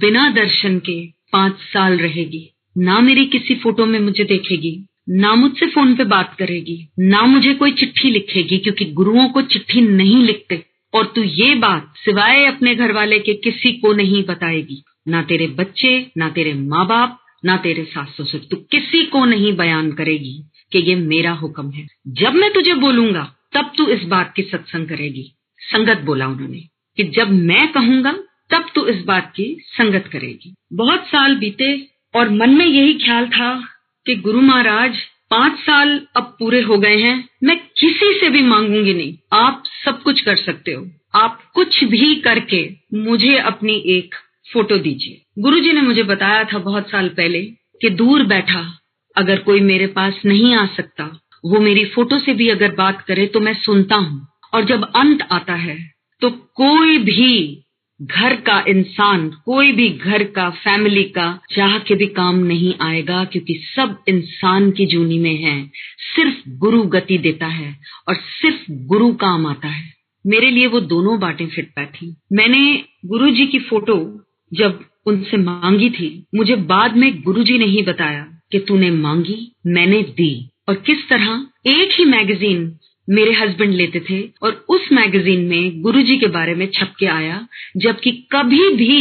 बिना दर्शन के 5 साल रहेगी, ना मेरी किसी फोटो में मुझे देखेगी, ना मुझसे फोन पे बात करेगी, ना मुझे कोई चिट्ठी लिखेगी क्योंकि गुरुओं को चिट्ठी नहीं लिखते। और तू ये बात सिवाय अपने घर वाले के किसी को नहीं बताएगी, ना तेरे बच्चे, ना तेरे माँ बाप, ना तेरे सास ससुर, तू किसी को नहीं बयान करेगी कि ये मेरा हुक्म है। जब मैं तुझे बोलूंगा तब तू इस बात की सत्संग करेगी। संगत बोला उन्होंने कि जब मैं कहूंगा तब तू इस बात की संगत करेगी। बहुत साल बीते और मन में यही ख्याल था कि गुरु महाराज 5 साल अब पूरे हो गए हैं, मैं किसी से भी मांगूंगी नहीं, आप सब कुछ कर सकते हो, आप कुछ भी करके मुझे अपनी एक फोटो दीजिए। गुरुजी ने मुझे बताया था बहुत साल पहले कि दूर बैठा अगर कोई मेरे पास नहीं आ सकता, वो मेरी फोटो से भी अगर बात करे तो मैं सुनता हूँ। और जब अंत आता है तो कोई भी घर का इंसान, कोई भी घर का फैमिली का चाह के भी काम नहीं आएगा क्योंकि सब इंसान की जूनी में है। सिर्फ गुरु गति देता है और सिर्फ गुरु काम आता है। मेरे लिए वो दोनों बातें फिट बैठी। मैंने गुरुजी की फोटो जब उनसे मांगी थी, मुझे बाद में गुरुजी ने ही बताया कि तूने मांगी, मैंने दी। और किस तरह एक ही मैगजीन मेरे हस्बैंड लेते थे और उस मैगजीन में गुरुजी के बारे में छप के आया, जबकि कभी भी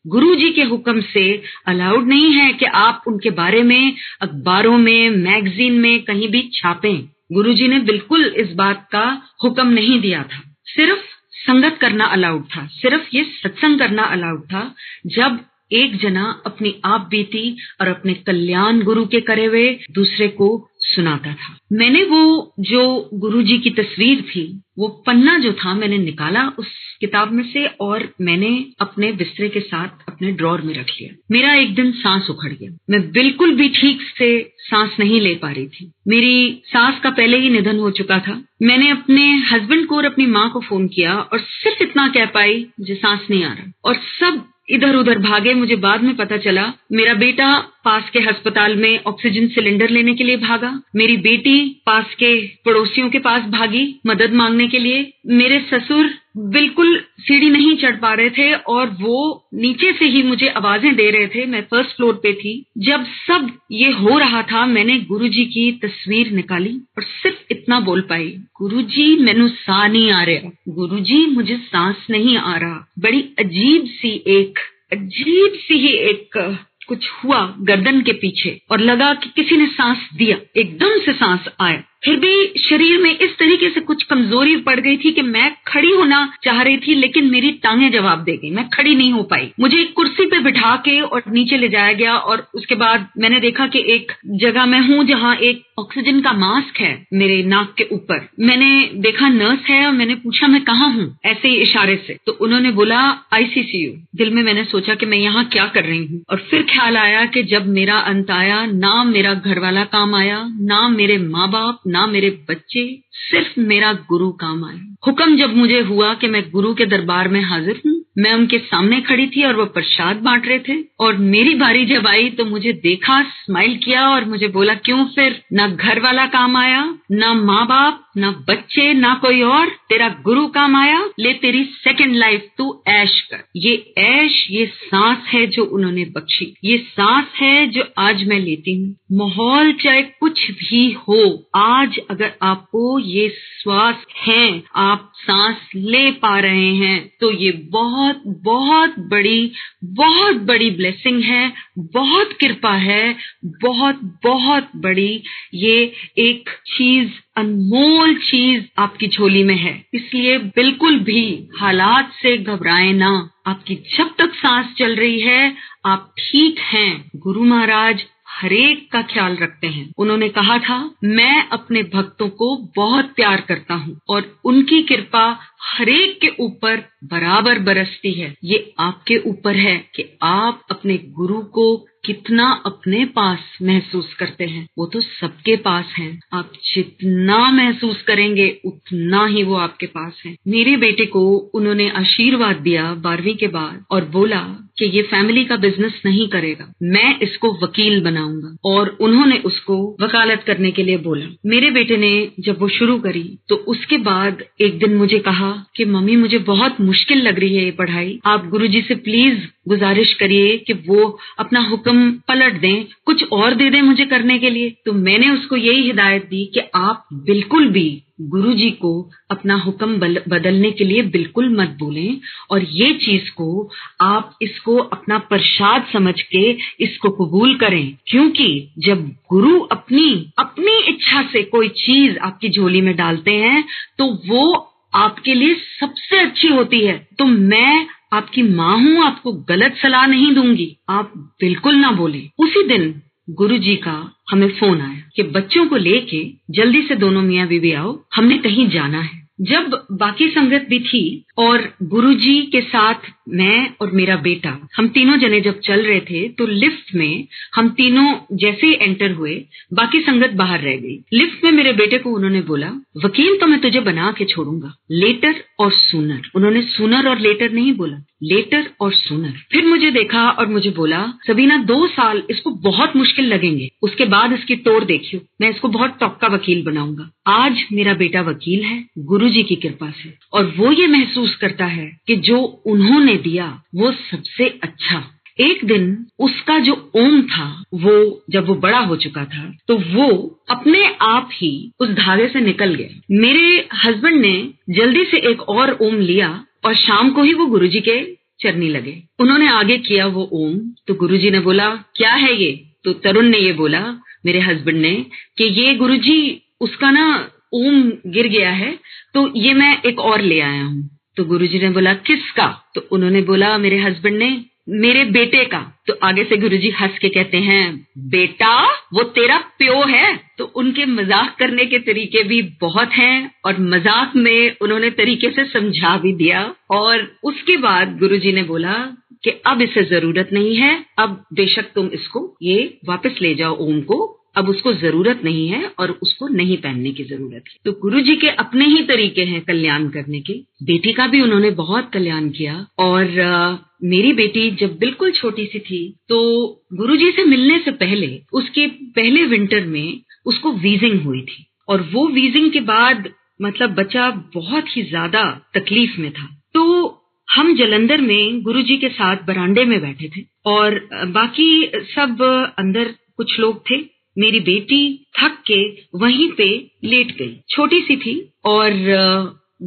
गुरुजी के हुक्म से अलाउड नहीं है कि आप उनके बारे में अखबारों में, मैगजीन में कहीं भी छापें। गुरुजी ने बिल्कुल इस बात का हुक्म नहीं दिया था। सिर्फ संगत करना अलाउड था, सिर्फ ये सत्संग करना अलाउड था जब एक जना अपनी आप बीती और अपने कल्याण गुरु के करे हुए दूसरे को सुनाता था। मैंने वो जो गुरुजी की तस्वीर थी, वो पन्ना जो था मैंने निकाला उस किताब में से और मैंने अपने बिस्तरे के साथ अपने ड्रॉर में रख लिया। मेरा एक दिन सांस उखड़ गया, मैं बिल्कुल भी ठीक से सांस नहीं ले पा रही थी। मेरी सास का पहले ही निधन हो चुका था। मैंने अपने हस्बैंड को और अपनी माँ को फोन किया और सिर्फ इतना कह पाई मुझे सांस नहीं आ रहा। और सब इधर उधर भागे। मुझे बाद में पता चला मेरा बेटा पास के अस्पताल में ऑक्सीजन सिलेंडर लेने के लिए भागा, मेरी बेटी पास के पड़ोसियों के पास भागी मदद मांगने के लिए, मेरे ससुर बिल्कुल सीढ़ी नहीं चढ़ पा रहे थे और वो नीचे से ही मुझे आवाजें दे रहे थे। मैं फर्स्ट फ्लोर पे थी। जब सब ये हो रहा था मैंने गुरुजी की तस्वीर निकाली और सिर्फ इतना बोल पाई, गुरुजी मैनू साह नहीं आ रहा, गुरुजी मुझे सांस नहीं आ रहा। बड़ी अजीब सी ही एक कुछ हुआ गर्दन के पीछे और लगा कि किसी ने सांस दिया, एकदम से सांस आया। फिर भी शरीर में इस तरीके से कुछ कमजोरी पड़ गई थी कि मैं खड़ी होना चाह रही थी लेकिन मेरी टांगें जवाब दे गई, मैं खड़ी नहीं हो पाई। मुझे एक कुर्सी पे बिठा के और नीचे ले जाया गया और उसके बाद मैंने देखा कि एक जगह मैं हूँ जहाँ एक ऑक्सीजन का मास्क है मेरे नाक के ऊपर। मैंने देखा नर्स है और मैंने पूछा मैं कहाँ हूँ, ऐसे ही इशारे से। तो उन्होंने बोला ICCU। दिल में मैंने सोचा कि मैं यहाँ क्या कर रही हूँ और फिर ख्याल आया कि जब मेरा अंत आया ना मेरा घर वाला काम आया, ना मेरे माँ बाप, ना मेरे बच्चे, सिर्फ मेरा गुरु काम आया। हुक्म जब मुझे हुआ कि मैं गुरु के दरबार में हाजिर हूँ, मैं उनके सामने खड़ी थी और वो प्रसाद बांट रहे थे और मेरी बारी जब आई तो मुझे देखा, स्माइल किया और मुझे बोला क्यों फिर ना घर वाला काम आया, ना माँ बाप, ना बच्चे, ना कोई और, तेरा गुरु काम आया, ले तेरी सेकंड लाइफ तू ऐश कर। ये ऐश, ये सांस है जो उन्होंने बख्शी, ये सांस है जो आज मैं लेती हूँ। माहौल चाहे कुछ भी हो, आज अगर आपको ये श्वास है, आप सांस ले पा रहे हैं तो ये बहुत बहुत बड़ी ब्लेसिंग है, बहुत कृपा है, बहुत बहुत बड़ी ये एक चीज, अनमोल चीज आपकी झोली में है। इसलिए बिल्कुल भी हालात से घबराएं ना। आपकी जब तक सांस चल रही है आप ठीक हैं। गुरु महाराज हरेक का ख्याल रखते हैं। उन्होंने कहा था मैं अपने भक्तों को बहुत प्यार करता हूँ और उनकी कृपा हरेक के ऊपर बराबर बरसती है। ये आपके ऊपर है कि आप अपने गुरु को कितना अपने पास महसूस करते हैं। वो तो सबके पास हैं। आप जितना महसूस करेंगे उतना ही वो आपके पास है। मेरे बेटे को उन्होंने आशीर्वाद दिया 12वीं के बाद और बोला कि ये फैमिली का बिजनेस नहीं करेगा, मैं इसको वकील बनाऊंगा और उन्होंने उसको वकालत करने के लिए बोला। मेरे बेटे ने जब वो शुरू करी तो उसके बाद एक दिन मुझे कहा कि मम्मी मुझे बहुत मुश्किल लग रही है ये पढ़ाई, आप गुरुजी से प्लीज गुजारिश करिए कि वो अपना हुक्म पलट दें, कुछ और दे दें मुझे करने के लिए। तो मैंने उसको यही हिदायत दी कि आप बिल्कुल भी गुरुजी को अपना हुक्म बदलने के लिए बिल्कुल मत बोलें और ये चीज को आप इसको अपना प्रसाद समझ के इसको कबूल करें, क्योंकि जब गुरु अपनी इच्छा से कोई चीज आपकी झोली में डालते हैं तो वो आपके लिए सबसे अच्छी होती है। तो मैं आपकी माँ हूँ, आपको गलत सलाह नहीं दूंगी, आप बिल्कुल ना बोले। उसी दिन गुरुजी का हमें फोन आया कि बच्चों को लेके जल्दी से दोनों मियाँ बीवी आओ, हमने कहीं जाना है। जब बाकी संगत भी थी और गुरुजी के साथ मैं और मेरा बेटा, हम तीनों जने जब चल रहे थे तो लिफ्ट में हम तीनों जैसे ही एंटर हुए बाकी संगत बाहर रह गई। लिफ्ट में मेरे बेटे को उन्होंने बोला वकील तो मैं तुझे बना के छोड़ूंगा, लेटर और सूनर। उन्होंने सूनर और लेटर नहीं बोला, लेटर और सूनर। फिर मुझे देखा और मुझे बोला सबीना 2 साल इसको बहुत मुश्किल लगेंगे, उसके बाद इसकी तोड़ देखियो, मैं इसको बहुत टॉप वकील बनाऊंगा। आज मेरा बेटा वकील है गुरुजी की कृपा से और वो ये महसूस करता है कि जो उन्होंने दिया वो सबसे अच्छा। एक दिन उसका जो ओम था वो जब वो बड़ा हो चुका था तो वो अपने आप ही उस धागे से निकल गया। मेरे हस्बैंड ने जल्दी से एक और ओम लिया और शाम को ही वो गुरुजी के चरनी लगे। उन्होंने आगे किया वो ओम तो गुरुजी ने बोला क्या है ये? तो तरुण ने ये बोला मेरे हस्बैंड ने कि ये गुरुजी उसका ना ओम गिर गया है तो ये मैं एक और ले आया हूँ। तो गुरुजी ने बोला किसका? तो उन्होंने बोला मेरे हस्बैंड ने मेरे बेटे का। तो आगे से गुरुजी हंस के कहते हैं बेटा वो तेरा प्यो है। तो उनके मजाक करने के तरीके भी बहुत हैं और मजाक में उन्होंने तरीके से समझा भी दिया। और उसके बाद गुरुजी ने बोला कि अब इसे जरूरत नहीं है, अब बेशक तुम इसको ये वापस ले जाओ ओम को, अब उसको जरूरत नहीं है और उसको नहीं पहनने की जरूरत है। तो गुरुजी के अपने ही तरीके हैं कल्याण करने के। बेटी का भी उन्होंने बहुत कल्याण किया और मेरी बेटी जब बिल्कुल छोटी सी थी तो गुरुजी से मिलने से पहले उसके पहले विंटर में उसको वीजिंग हुई थी और वो वीजिंग के बाद मतलब बच्चा बहुत ही ज्यादा तकलीफ में था। तो हम जालंधर में गुरुजी के साथ बरामदे में बैठे थे और बाकी सब अंदर कुछ लोग थे। मेरी बेटी थक के वहीं पे लेट गई, छोटी सी थी और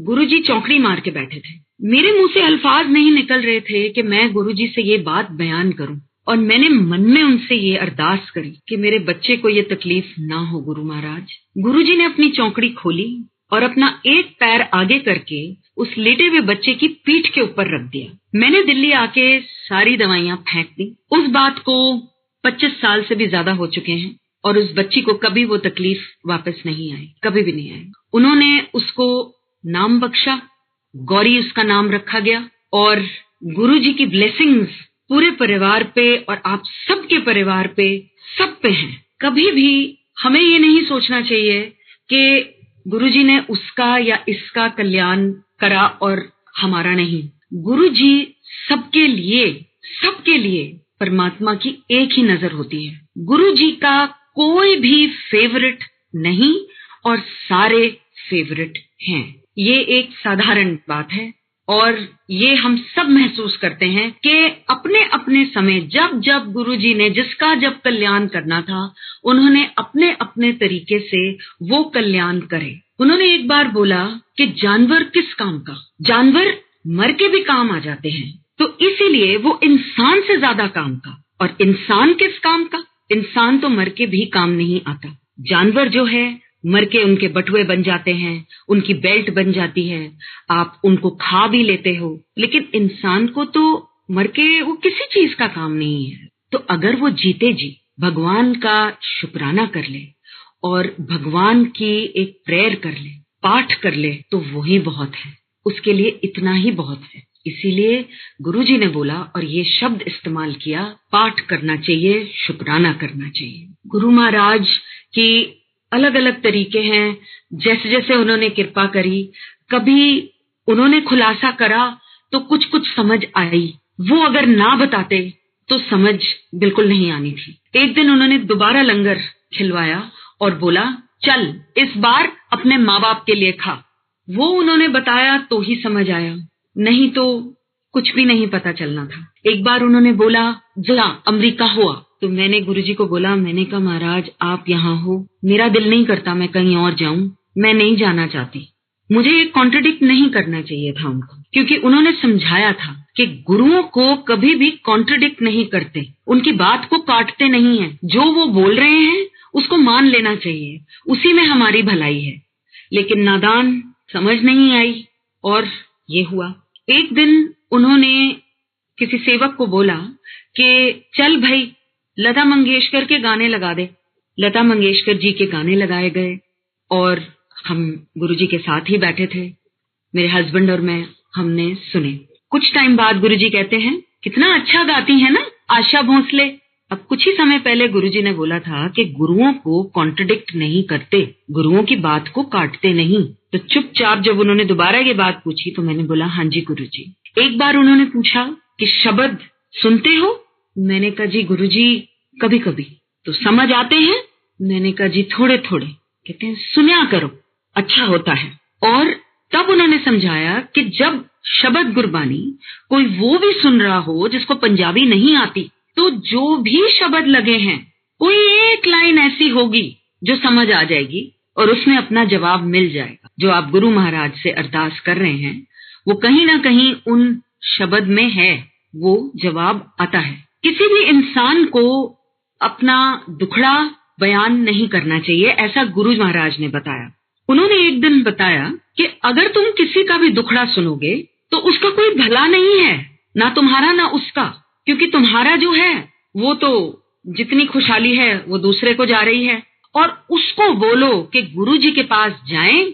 गुरुजी चौकड़ी मार के बैठे थे। मेरे मुंह से अल्फाज नहीं निकल रहे थे कि मैं गुरुजी से ये बात बयान करूं और मैंने मन में उनसे ये अरदास करी कि मेरे बच्चे को ये तकलीफ ना हो गुरु महाराज। गुरुजी ने अपनी चौकड़ी खोली और अपना एक पैर आगे करके उस लेटे हुए बच्चे की पीठ के ऊपर रख दिया। मैंने दिल्ली आके सारी दवाइयां फेंक दी। उस बात को 25 साल से भी ज्यादा हो चुके हैं और उस बच्ची को कभी वो तकलीफ वापस नहीं आई, कभी भी नहीं आई। उन्होंने उसको नाम बख्शा, गौरी उसका नाम रखा गया और गुरुजी की ब्लेसिंग्स पूरे परिवार पे और आप सबके परिवार पे सब पे हैं। कभी भी हमें ये नहीं सोचना चाहिए कि गुरुजी ने उसका या इसका कल्याण करा और हमारा नहीं। गुरुजी सबके लिए परमात्मा की एक ही नजर होती है। गुरुजी का कोई भी फेवरेट नहीं और सारे फेवरेट हैं। ये एक साधारण बात है और ये हम सब महसूस करते हैं कि अपने अपने समय जब जब गुरुजी ने जिसका जब कल्याण करना था उन्होंने अपने अपने तरीके से वो कल्याण करे। उन्होंने एक बार बोला कि जानवर किस काम का, जानवर मर के भी काम आ जाते हैं, तो इसीलिए वो इंसान से ज्यादा काम का। और इंसान किस काम का? इंसान तो मर के भी काम नहीं आता। जानवर जो है मर के उनके बटुए बन जाते हैं, उनकी बेल्ट बन जाती है, आप उनको खा भी लेते हो, लेकिन इंसान को तो मर के वो किसी चीज का काम नहीं है। तो अगर वो जीते जी भगवान का शुक्राना कर ले और भगवान की एक प्रेयर कर ले, पाठ कर ले, तो वही बहुत है, उसके लिए इतना ही बहुत है। इसीलिए गुरुजी ने बोला और ये शब्द इस्तेमाल किया, पाठ करना चाहिए, शुक्राना करना चाहिए। गुरु महाराज की अलग अलग तरीके हैं, जैसे जैसे उन्होंने कृपा करी। कभी उन्होंने खुलासा करा तो कुछ कुछ समझ आई, वो अगर ना बताते तो समझ बिल्कुल नहीं आनी थी। एक दिन उन्होंने दोबारा लंगर खिलवाया और बोला, चल इस बार अपने माँ बाप के लिए खा। वो उन्होंने बताया तो ही समझ आया, नहीं तो कुछ भी नहीं पता चलना था। एक बार उन्होंने बोला, जरा अमेरिका हुआ, तो मैंने गुरुजी को बोला, मैंने कहा महाराज आप यहाँ हो, मेरा दिल नहीं करता मैं कहीं और जाऊं, मैं नहीं जाना चाहती। मुझे ये कॉन्ट्रडिक्ट नहीं करना चाहिए था उनको, क्योंकि उन्होंने समझाया था कि गुरुओं को कभी भी कॉन्ट्रडिक्ट नहीं करते, उनकी बात को काटते नहीं है, जो वो बोल रहे हैं उसको मान लेना चाहिए, उसी में हमारी भलाई है। लेकिन नादान समझ नहीं आई और ये हुआ। एक दिन उन्होंने किसी सेवक को बोला कि चल भाई लता मंगेशकर के गाने लगा दे। लता मंगेशकर जी के गाने लगाए गए और हम गुरुजी के साथ ही बैठे थे, मेरे हस्बैंड और मैं, हमने सुने। कुछ टाइम बाद गुरुजी कहते हैं, कितना अच्छा गाती है ना आशा भोसले। अब कुछ ही समय पहले गुरुजी ने बोला था कि गुरुओं को कॉन्ट्रडिक्ट नहीं करते, गुरुओं की बात को काटते नहीं। तो चुपचाप जब उन्होंने दोबारा ये बात पूछी तो मैंने बोला, हाँ जी गुरुजी। एक बार उन्होंने पूछा कि शब्द सुनते हो? मैंने कहा जी गुरुजी कभी कभी। तो समझ आते हैं? मैंने कहा जी थोड़े थोड़े। कहते हैं सुना करो, अच्छा होता है। और तब उन्होंने समझाया कि जब शब्द गुरबानी कोई वो भी सुन रहा हो जिसको पंजाबी नहीं आती, तो जो भी शब्द लगे हैं कोई एक लाइन ऐसी होगी जो समझ आ जाएगी और उसमें अपना जवाब मिल जाएगा। जो आप गुरु महाराज से अरदास कर रहे हैं वो कहीं ना कहीं उन शब्द में है, वो जवाब आता है। किसी भी इंसान को अपना दुखड़ा बयान नहीं करना चाहिए, ऐसा गुरु महाराज ने बताया। उन्होंने एक दिन बताया कि अगर तुम किसी का भी दुखड़ा सुनोगे तो उसका कोई भला नहीं है, ना तुम्हारा ना उसका, क्योंकि तुम्हारा जो है वो तो जितनी खुशहाली है वो दूसरे को जा रही है। और उसको बोलो कि गुरुजी के पास जाएं,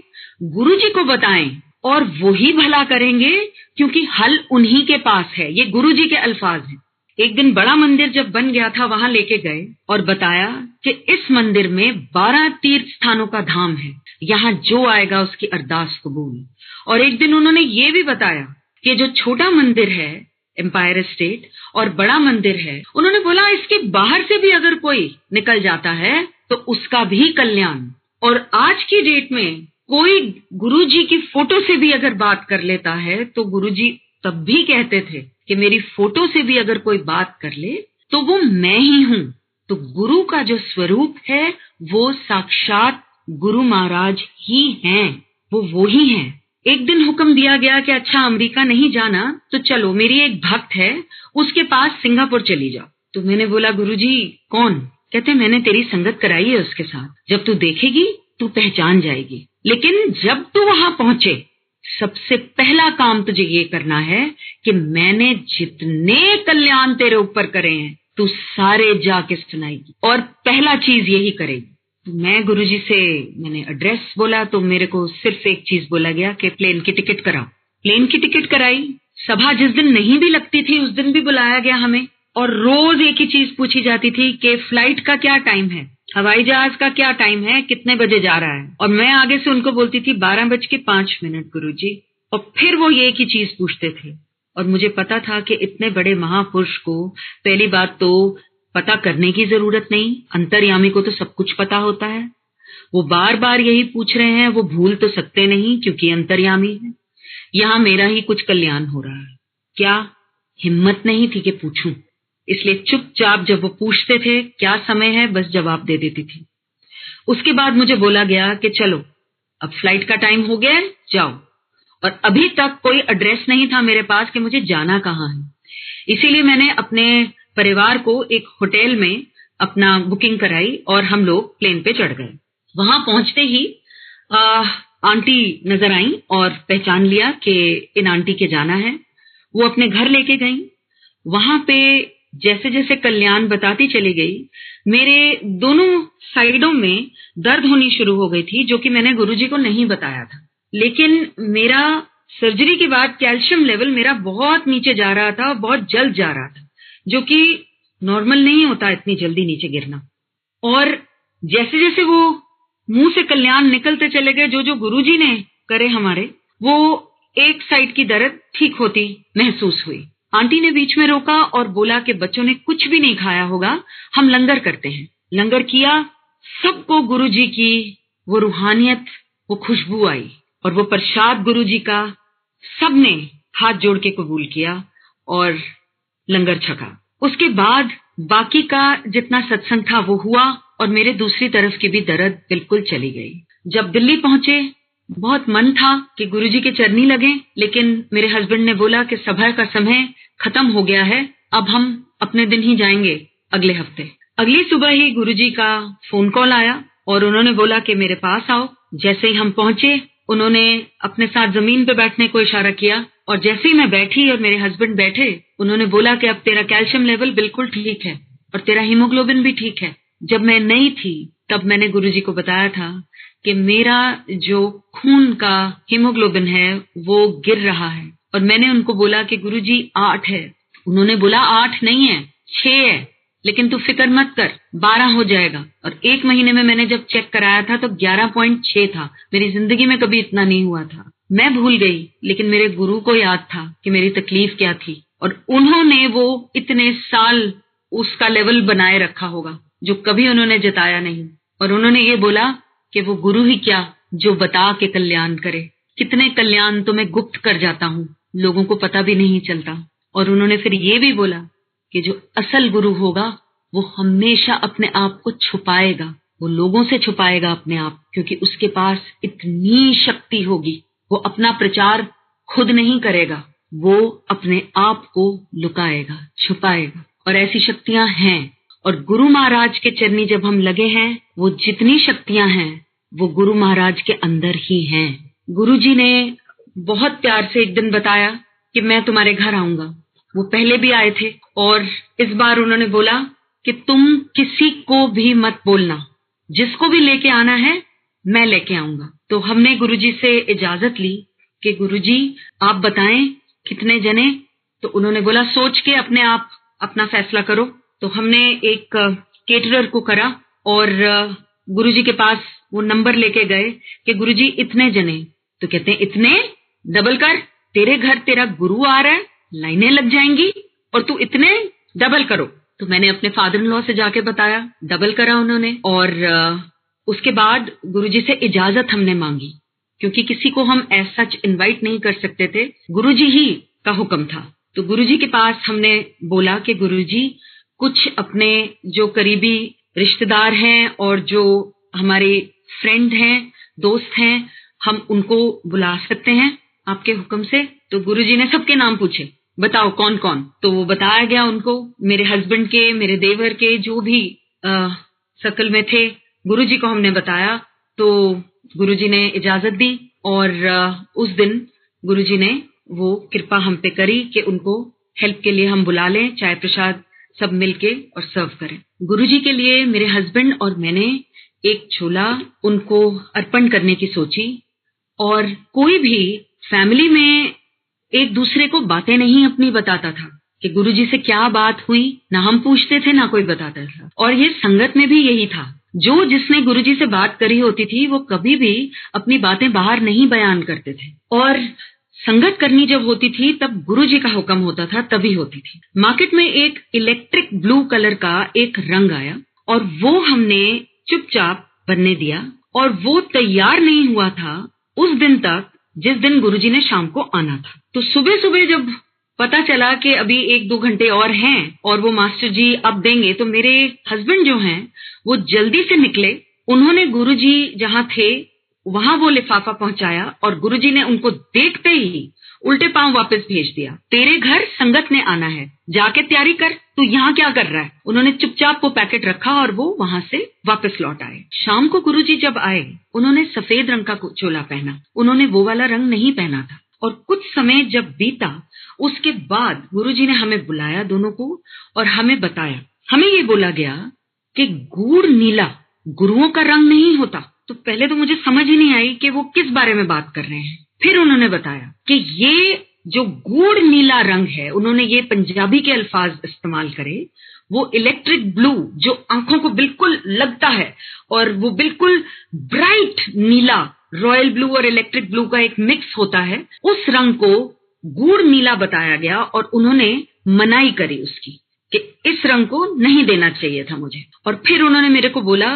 गुरुजी को बताएं और वो ही भला करेंगे, क्योंकि हल उन्हीं के पास है। ये गुरुजी के अल्फाज हैं। एक दिन बड़ा मंदिर जब बन गया था वहां लेके गए और बताया कि इस मंदिर में 12 तीर्थ स्थानों का धाम है, यहाँ जो आएगा उसकी अरदास कबूल। और एक दिन उन्होंने ये भी बताया कि जो छोटा मंदिर है एम्पायर स्टेट और बड़ा मंदिर है। उन्होंने बोला इसके बाहर से भी अगर कोई निकल जाता है तो उसका भी कल्याण। और आज की डेट में कोई गुरुजी की फोटो से भी अगर बात कर लेता है तो गुरुजी तब भी कहते थे कि मेरी फोटो से भी अगर कोई बात कर ले तो वो मैं ही हूं। तो गुरु का जो स्वरूप है वो साक्षात गुरु महाराज ही हैं, वो ही हैं। एक दिन हुक्म दिया गया कि अच्छा अमेरिका नहीं जाना तो चलो मेरी एक भक्त है उसके पास सिंगापुर चली जाओ। तो मैंने बोला गुरुजी कौन? कहते मैंने तेरी संगत कराई है उसके साथ, जब तू देखेगी तू पहचान जाएगी। लेकिन जब तू वहां पहुंचे सबसे पहला काम तुझे ये करना है कि मैंने जितने कल्याण तेरे ऊपर करे हैं तू सारे जाके सुनाएगी और पहला चीज यही करेगी। तो मैं गुरुजी से मैंने एड्रेस बोला तो मेरे को सिर्फ एक चीज बोला गया कि प्लेन की टिकट कराओ। प्लेन की टिकट कराई। सभा जिस दिन नहीं भी लगती थी उस दिन भी बुलाया गया हमें और रोज एक ही चीज पूछी जाती थी कि फ्लाइट का क्या टाइम है, हवाई जहाज का क्या टाइम है, कितने बजे जा रहा है। और मैं आगे से उनको बोलती थी 12:05 गुरुजी। और फिर वो ये एक ही चीज पूछते थे। और मुझे पता था कि इतने बड़े महापुरुष को पहली बात तो पता करने की जरूरत नहीं, अंतर्यामी को तो सब कुछ पता होता है। वो बार बार यही पूछ रहे हैं, वो भूल तो सकते नहीं क्योंकि अंतर्यामी है। यहाँ मेरा ही कुछ कल्याण हो रहा है, क्या हिम्मत नहीं थी कि पूछूं। इसलिए चुपचाप जब वो पूछते थे क्या समय है बस जवाब दे देती थी। उसके बाद मुझे बोला गया कि चलो अब फ्लाइट का टाइम हो गया है, जाओ। और अभी तक कोई एड्रेस नहीं था मेरे पास कि मुझे जाना कहाँ है। इसीलिए मैंने अपने परिवार को एक होटल में अपना बुकिंग कराई और हम लोग प्लेन पे चढ़ गए। वहां पहुंचते ही आंटी नजर आई और पहचान लिया कि इन आंटी के जाना है। वो अपने घर लेके गई। वहां पे जैसे जैसे कल्याण बताती चली गई मेरे दोनों साइडों में दर्द होनी शुरू हो गई थी, जो कि मैंने गुरुजी को नहीं बताया था। लेकिन मेरा सर्जरी के बाद कैल्शियम लेवल मेरा बहुत नीचे जा रहा था, बहुत जल्द जा रहा था, जो कि नॉर्मल नहीं होता इतनी जल्दी नीचे गिरना। और जैसे जैसे वो मुंह से कल्याण निकलते चले गए जो जो गुरुजी ने करे हमारे, वो एक साइड की दर्द ठीक होती महसूस हुई। आंटी ने बीच में रोका और बोला कि बच्चों ने कुछ भी नहीं खाया होगा, हम लंगर करते हैं। लंगर किया, सबको गुरुजी की वो रूहानियत, वो खुशबू आई और वो प्रसाद गुरुजी का सबने हाथ जोड़ के कबूल किया और लंगर छका। उसके बाद बाकी का जितना सत्संग था वो हुआ और मेरे दूसरी तरफ की भी दर्द बिल्कुल चली गई। जब दिल्ली पहुंचे बहुत मन था कि गुरुजी के चरनी लगे, लेकिन मेरे हस्बैंड ने बोला कि सभा का समय खत्म हो गया है, अब हम अपने दिन ही जाएंगे अगले हफ्ते। अगली सुबह ही गुरुजी का फोन कॉल आया और उन्होंने बोला कि मेरे पास आओ। जैसे ही हम पहुंचे उन्होंने अपने साथ जमीन पे बैठने को इशारा किया और जैसे ही मैं बैठी और मेरे हस्बैंड बैठे उन्होंने बोला कि अब तेरा कैल्शियम लेवल बिल्कुल ठीक है और तेरा हीमोग्लोबिन भी ठीक है। जब मैं नई थी तब मैंने गुरुजी को बताया था कि मेरा जो खून का हीमोग्लोबिन है वो गिर रहा है और मैंने उनको बोला कि गुरुजी 8 है। उन्होंने बोला 8 नहीं है, 6 है, लेकिन तू फिक्र मत कर, 12 हो जाएगा। और 1 महीने में मैंने जब चेक कराया था तो 11.6 था। मेरी जिंदगी में कभी इतना नहीं हुआ था। मैं भूल गई, लेकिन मेरे गुरु को याद था कि मेरी तकलीफ क्या थी और उन्होंने वो इतने साल उसका लेवल बनाए रखा होगा जो कभी उन्होंने जताया नहीं। और उन्होंने ये बोला कि वो गुरु ही क्या जो बता के कल्याण करे। कितने कल्याण तो मैं गुप्त कर जाता हूँ, लोगों को पता भी नहीं चलता। और उन्होंने फिर ये भी बोला कि जो असल गुरु होगा वो हमेशा अपने आप को छुपाएगा, वो लोगों से छुपाएगा अपने आप, क्योंकि उसके पास इतनी शक्ति होगी। वो अपना प्रचार खुद नहीं करेगा, वो अपने आप को लुकाएगा, छुपाएगा। और ऐसी शक्तियां हैं। और गुरु महाराज के चरनी जब हम लगे हैं, वो जितनी शक्तियां हैं वो गुरु महाराज के अंदर ही हैं। गुरुजी ने बहुत प्यार से एक दिन बताया कि मैं तुम्हारे घर आऊंगा। वो पहले भी आए थे और इस बार उन्होंने बोला कि तुम किसी को भी मत बोलना, जिसको भी लेके आना है मैं लेके आऊंगा। तो हमने गुरुजी से इजाजत ली कि गुरुजी आप बताएं कितने जने। तो उन्होंने बोला सोच के अपने आप अपना फैसला करो। तो हमने एक केटरर को करा और गुरुजी के पास वो नंबर लेके गए कि गुरुजी इतने जने। तो कहते हैं इतने, डबल कर, तेरे घर तेरा गुरु आ रहा है, लाइनें लग जाएंगी और तू इतने डबल करो। तो मैंने अपने फादर इन लॉ से जाके बताया, डबल करा उन्होंने। और उसके बाद गुरुजी से इजाजत हमने मांगी, क्योंकि किसी को हम एज सच इनवाइट नहीं कर सकते थे, गुरुजी ही का हुक्म था। तो गुरुजी के पास हमने बोला कि गुरुजी, कुछ अपने जो करीबी रिश्तेदार हैं और जो हमारे फ्रेंड हैं, दोस्त हैं, हम उनको बुला सकते हैं आपके हुक्म से। तो गुरुजी ने सबके नाम पूछे, बताओ कौन कौन। तो वो बताया गया उनको, मेरे हस्बैंड के, मेरे देवर के, जो भी सर्कल में थे, गुरुजी को हमने बताया। तो गुरुजी ने इजाजत दी और उस दिन गुरुजी ने वो कृपा हम पे करी कि उनको हेल्प के लिए हम बुला लें, चाय प्रसाद सब मिलके और सर्व करें। गुरुजी के लिए मेरे हस्बैंड और मैंने एक छोला उनको अर्पण करने की सोची। और कोई भी फैमिली में एक दूसरे को बातें नहीं अपनी बताता था कि गुरुजी से क्या बात हुई, ना हम पूछते थे ना कोई बताता था। और ये संगत में भी यही था, जो जिसने गुरुजी से बात करी होती थी वो कभी भी अपनी बातें बाहर नहीं बयान करते थे। और संगत करनी जब होती थी तब गुरुजी का हुक्म होता था, तभी होती थी। मार्केट में एक इलेक्ट्रिक ब्लू कलर का एक रंग आया और वो हमने चुपचाप बनने दिया। और वो तैयार नहीं हुआ था उस दिन तक जिस दिन गुरुजी ने शाम को आना था। तो सुबह सुबह जब पता चला कि अभी 1-2 घंटे और हैं और वो मास्टर जी अब देंगे, तो मेरे हस्बैंड जो हैं वो जल्दी से निकले। उन्होंने गुरुजी जहां थे वहां वो लिफाफा पहुंचाया और गुरुजी ने उनको देखते ही उल्टे पांव वापस भेज दिया। तेरे घर संगत ने आना है, जाके तैयारी कर, तू यहाँ क्या कर रहा है। उन्होंने चुपचाप वो पैकेट रखा और वो वहां से वापस लौट आए। शाम को गुरुजी जब आए, उन्होंने सफेद रंग का चोला पहना, उन्होंने वो वाला रंग नहीं पहना था। और कुछ समय जब बीता उसके बाद गुरुजी ने हमें बुलाया दोनों को और हमें बताया, हमें ये बोला गया कि गूढ़ नीला गुरुओं का रंग नहीं होता। तो पहले तो मुझे समझ ही नहीं आई कि वो किस बारे में बात कर रहे हैं। फिर उन्होंने बताया कि ये जो गूढ़ नीला रंग है, उन्होंने ये पंजाबी के अल्फाज इस्तेमाल करे, वो इलेक्ट्रिक ब्लू जो आंखों को बिल्कुल लगता है और वो बिल्कुल ब्राइट नीला, रॉयल ब्लू और इलेक्ट्रिक ब्लू का एक मिक्स होता है, उस रंग को गूढ़ नीला बताया गया। और उन्होंने मनाही करी उसकी कि इस रंग को नहीं देना चाहिए था मुझे। और फिर उन्होंने मेरे को बोला,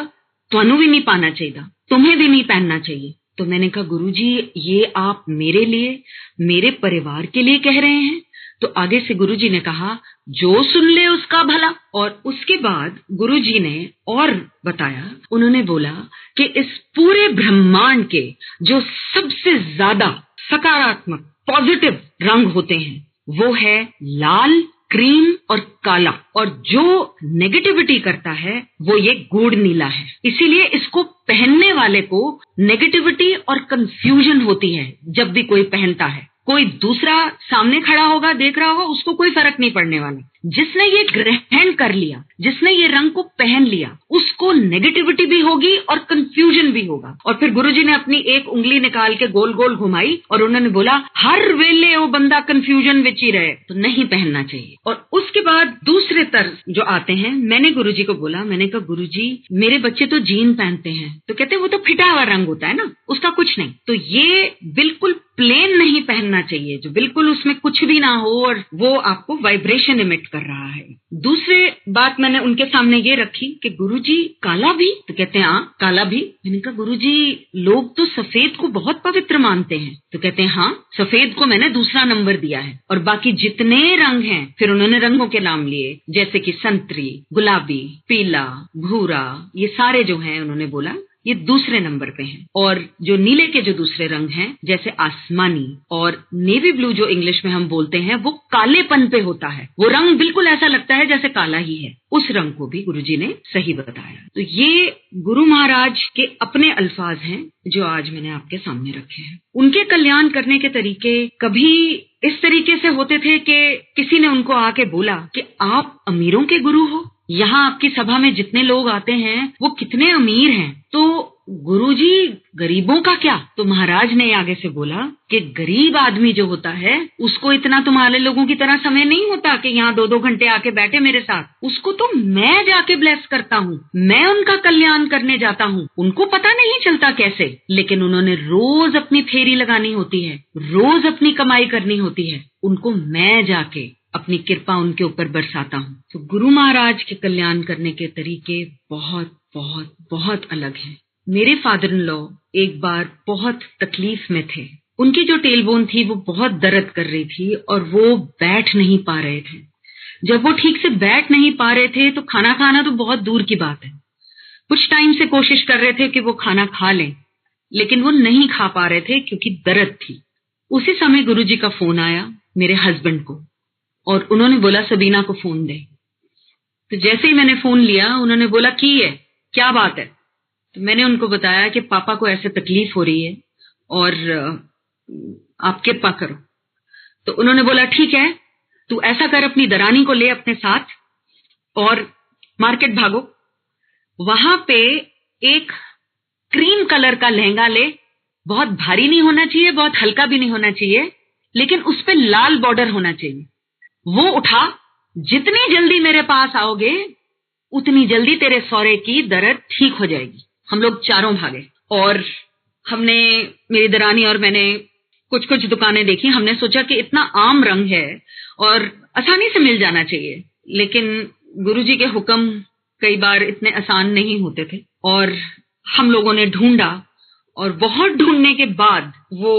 तुहानू भी नहीं पाना चाहिए, तुम्हें भी नहीं पहनना चाहिए। तो मैंने कहा, गुरुजी ये आप मेरे लिए, मेरे परिवार के लिए कह रहे हैं? तो आगे से गुरुजी ने कहा, जो सुन ले उसका भला। और उसके बाद गुरुजी ने और बताया, उन्होंने बोला कि इस पूरे ब्रह्मांड के जो सबसे ज्यादा सकारात्मक पॉजिटिव रंग होते हैं वो है लाल, क्रीम और काला, और जो नेगेटिविटी करता है वो ये गूढ़ नीला है। इसीलिए इसको पहनने वाले को नेगेटिविटी और कंफ्यूजन होती है जब भी कोई पहनता है। कोई दूसरा सामने खड़ा होगा, देख रहा होगा, उसको कोई फर्क नहीं पड़ने वाला। जिसने ये ग्रहण कर लिया, जिसने ये रंग को पहन लिया, उसको नेगेटिविटी भी होगी और कंफ्यूजन भी होगा। और फिर गुरुजी ने अपनी एक उंगली निकाल के गोल गोल घुमाई और उन्होंने बोला, हर वेले वो बंदा कंफ्यूजन विच ही रहे, तो नहीं पहनना चाहिए। और उसके बाद दूसरे तर्ज जो आते हैं, मैंने गुरुजी को बोला, मैंने कहा, गुरुजी मेरे बच्चे तो जीन पहनते हैं। तो कहते वो तो फिटा हुआ रंग होता है ना, उसका कुछ नहीं। तो ये बिल्कुल प्लेन नहीं पहनना चाहिए, जो बिल्कुल उसमें कुछ भी ना हो और वो आपको वाइब्रेशन इमिट कर रहा है। दूसरे बात मैंने उनके सामने ये रखी कि गुरुजी काला भी? तो कहते हैं हाँ काला भी। मैंने कहा, गुरुजी लोग तो सफेद को बहुत पवित्र मानते हैं। तो कहते हैं हाँ, सफेद को मैंने दूसरा नंबर दिया है और बाकी जितने रंग हैं, फिर उन्होंने रंगों के नाम लिए, जैसे कि संतरी, गुलाबी, पीला, भूरा, ये सारे जो हैं उन्होंने बोला ये दूसरे नंबर पे हैं। और जो नीले के जो दूसरे रंग हैं, जैसे आसमानी और नेवी ब्लू जो इंग्लिश में हम बोलते हैं, वो कालेपन पे होता है। वो रंग बिल्कुल ऐसा लगता है जैसे काला ही है। उस रंग को भी गुरुजी ने सही बताया। तो ये गुरु महाराज के अपने अल्फाज हैं जो आज मैंने आपके सामने रखे हैं। उनके कल्याण करने के तरीके कभी इस तरीके से होते थे कि किसी ने उनको आके बोला कि आप अमीरों के गुरु हो, यहाँ आपकी सभा में जितने लोग आते हैं वो कितने अमीर हैं। तो गुरुजी गरीबों का क्या? तो महाराज ने आगे से बोला कि गरीब आदमी जो होता है उसको इतना तुम्हारे लोगों की तरह समय नहीं होता कि यहाँ 2-2 घंटे आके बैठे मेरे साथ। उसको तो मैं जाके ब्लेस करता हूँ, मैं उनका कल्याण करने जाता हूँ। उनको पता नहीं चलता कैसे, लेकिन उन्होंने रोज अपनी फेरी लगानी होती है, रोज अपनी कमाई करनी होती है। उनको मैं जाके अपनी कृपा उनके ऊपर बरसाता हूँ। तो गुरु महाराज के कल्याण करने के तरीके बहुत बहुत बहुत अलग हैं। मेरे फादर इन लॉ एक बार बहुत तकलीफ में थे। उनकी जो टेलबोन थी वो बहुत दर्द कर रही थी और वो बैठ नहीं पा रहे थे। जब वो ठीक से बैठ नहीं पा रहे थे तो खाना खाना तो बहुत दूर की बात है। कुछ टाइम से कोशिश कर रहे थे कि वो खाना खा लें, लेकिन वो नहीं खा पा रहे थे क्योंकि दर्द थी। उसी समय गुरुजी का फोन आया मेरे हस्बैंड को और उन्होंने बोला सबीना को फोन दे। तो जैसे ही मैंने फोन लिया उन्होंने बोला की है, क्या बात है? तो मैंने उनको बताया कि पापा को ऐसे तकलीफ हो रही है और आप कृपा करो। तो उन्होंने बोला ठीक है, तू ऐसा कर, अपनी दरानी को ले अपने साथ और मार्केट भागो, वहां पे एक क्रीम कलर का लहंगा ले, बहुत भारी नहीं होना चाहिए, बहुत हल्का भी नहीं होना चाहिए, लेकिन उस पे लाल बॉर्डर होना चाहिए। वो उठा, जितनी जल्दी मेरे पास आओगे उतनी जल्दी तेरे सौरे की दर्द ठीक हो जाएगी। हम लोग चारों भागे और हमने, मेरी दरानी और मैंने कुछ कुछ दुकानें देखी। हमने सोचा कि इतना आम रंग है और आसानी से मिल जाना चाहिए, लेकिन गुरुजी के हुक्म कई बार इतने आसान नहीं होते थे और हम लोगों ने ढूंढा और बहुत ढूंढने के बाद वो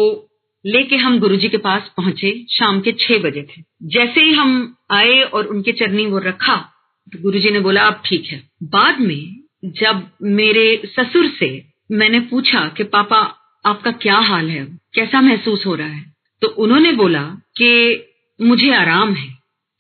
लेके हम गुरुजी के पास पहुंचे। शाम के 6 बजे थे। जैसे ही हम आए और उनके चरनी वो रखा तो गुरुजी ने बोला अब ठीक है। बाद में जब मेरे ससुर से मैंने पूछा कि पापा आपका क्या हाल है, कैसा महसूस हो रहा है, तो उन्होंने बोला कि मुझे आराम है,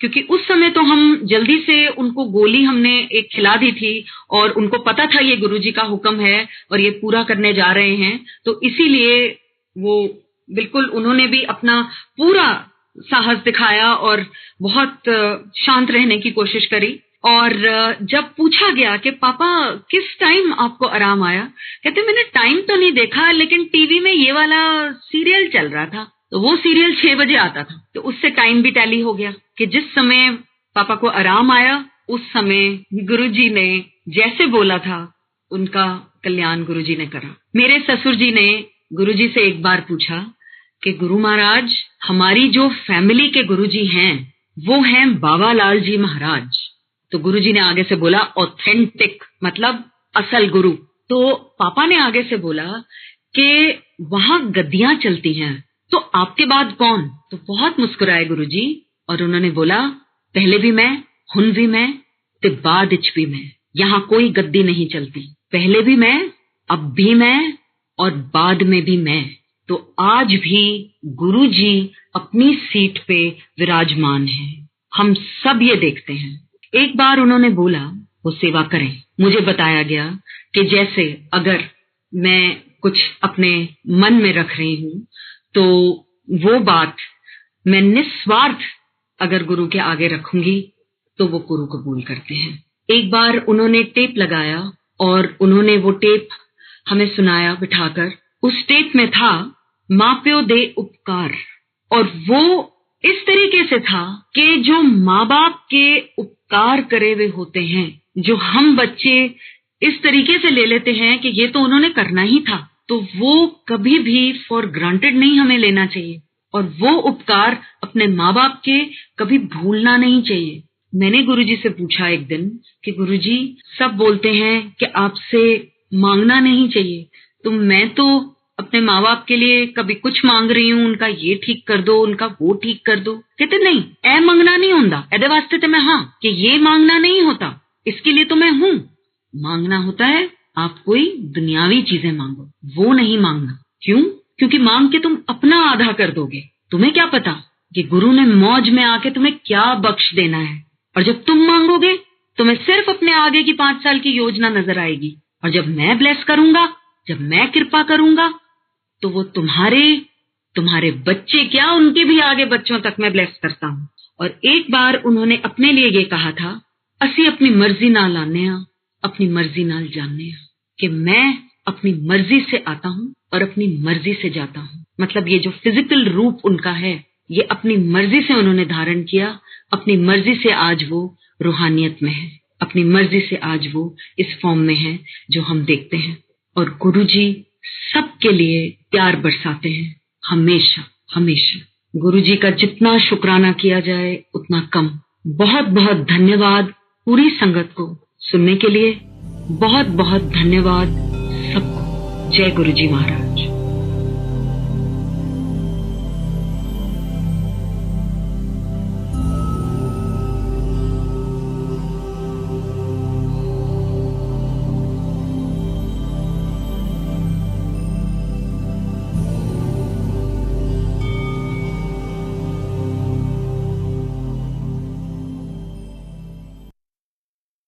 क्योंकि उस समय तो हम जल्दी से उनको गोली हमने एक खिला दी थी और उनको पता था ये गुरुजी का हुक्म है और ये पूरा करने जा रहे हैं, तो इसीलिए वो बिल्कुल उन्होंने भी अपना पूरा साहस दिखाया और बहुत शांत रहने की कोशिश करी। और जब पूछा गया कि पापा किस टाइम आपको आराम आया, कहते मैंने टाइम तो नहीं देखा, लेकिन टीवी में ये वाला सीरियल चल रहा था, तो वो सीरियल 6 बजे आता था, तो उससे टाइम भी टैली हो गया कि जिस समय पापा को आराम आया उस समय गुरुजी ने जैसे बोला था उनका कल्याण गुरुजी ने करा। मेरे ससुर जी ने गुरुजी से एक बार पूछा कि गुरु महाराज, हमारी जो फैमिली के गुरुजी हैं वो हैं बाबा लाल जी महाराज। तो गुरुजी ने आगे से बोला ऑथेंटिक, मतलब असल गुरु। तो पापा ने आगे से बोला कि वहां गद्दियां चलती हैं, तो आपके बाद कौन? तो बहुत मुस्कुराए गुरुजी और उन्होंने बोला पहले भी मैं, हुन भी मैं, ते बाद इच भी मैं, यहाँ कोई गद्दी नहीं चलती। पहले भी मैं, अब भी मैं और बाद में भी मैं। तो आज भी गुरुजी अपनी सीट पे विराजमान हैं, हम सब ये देखते हैं। एक बार उन्होंने बोला वो सेवा करें। मुझे बताया गया कि जैसे अगर मैं कुछ अपने मन में रख रही हूं तो वो बात मैं निस्वार्थ अगर गुरु के आगे रखूंगी तो वो गुरु कबूल करते हैं। एक बार उन्होंने टेप लगाया और उन्होंने वो टेप हमें सुनाया बिठाकर। उस टेप में था माँ प्यो दे उपकार, और वो इस तरीके से था कि जो माँ बाप के उपकार करे हुए होते हैं, जो हम बच्चे इस तरीके से ले लेते हैं कि ये तो उन्होंने करना ही था, तो वो कभी भी फॉर ग्रांटेड नहीं हमें लेना चाहिए और वो उपकार अपने माँ बाप के कभी भूलना नहीं चाहिए। मैंने गुरुजी से पूछा एक दिन कि गुरुजी, सब बोलते हैं कि आपसे मांगना नहीं चाहिए, तो मैं तो अपने माँ बाप के लिए कभी कुछ मांग रही हूँ, उनका ये ठीक कर दो, उनका वो ठीक कर दो। कहते नहीं, ऐ मांगना नहीं होता, एदे वास्ते तो मैं हाँ कि ये मांगना नहीं होता, इसके लिए तो मैं हूँ। मांगना होता है आप कोई दुनियावी चीजें मांगो, वो नहीं मांगना। क्यों? क्योंकि मांग के तुम अपना आधा कर दोगे। तुम्हें क्या पता कि गुरु ने मौज में आके तुम्हें क्या बख्श देना है। और जब तुम मांगोगे तुम्हें सिर्फ अपने आगे की 5 साल की योजना नजर आएगी, और जब मैं ब्लेस करूंगा, जब मैं कृपा करूंगा, तो वो तुम्हारे बच्चे क्या, उनके भी आगे बच्चों तक मैं ब्लेस करता हूँ। और एक बार उन्होंने अपने लिए ये कहा था, असी अपनी मर्जी नाल आने, अपनी मर्जी नाल जाने, कि मैं अपनी मर्जी से आता हूँ और अपनी मर्जी से जाता हूँ। मतलब ये जो फिजिकल रूप उनका है, ये अपनी मर्जी से उन्होंने धारण किया, अपनी मर्जी से आज वो रूहानियत में है, अपनी मर्जी से आज वो इस फॉर्म में है जो हम देखते हैं। और गुरुजी सबके लिए प्यार बरसाते हैं, हमेशा हमेशा। गुरुजी का जितना शुक्राना किया जाए उतना कम। बहुत बहुत धन्यवाद पूरी संगत को सुनने के लिए। बहुत बहुत धन्यवाद सबको। जय गुरुजी महाराज।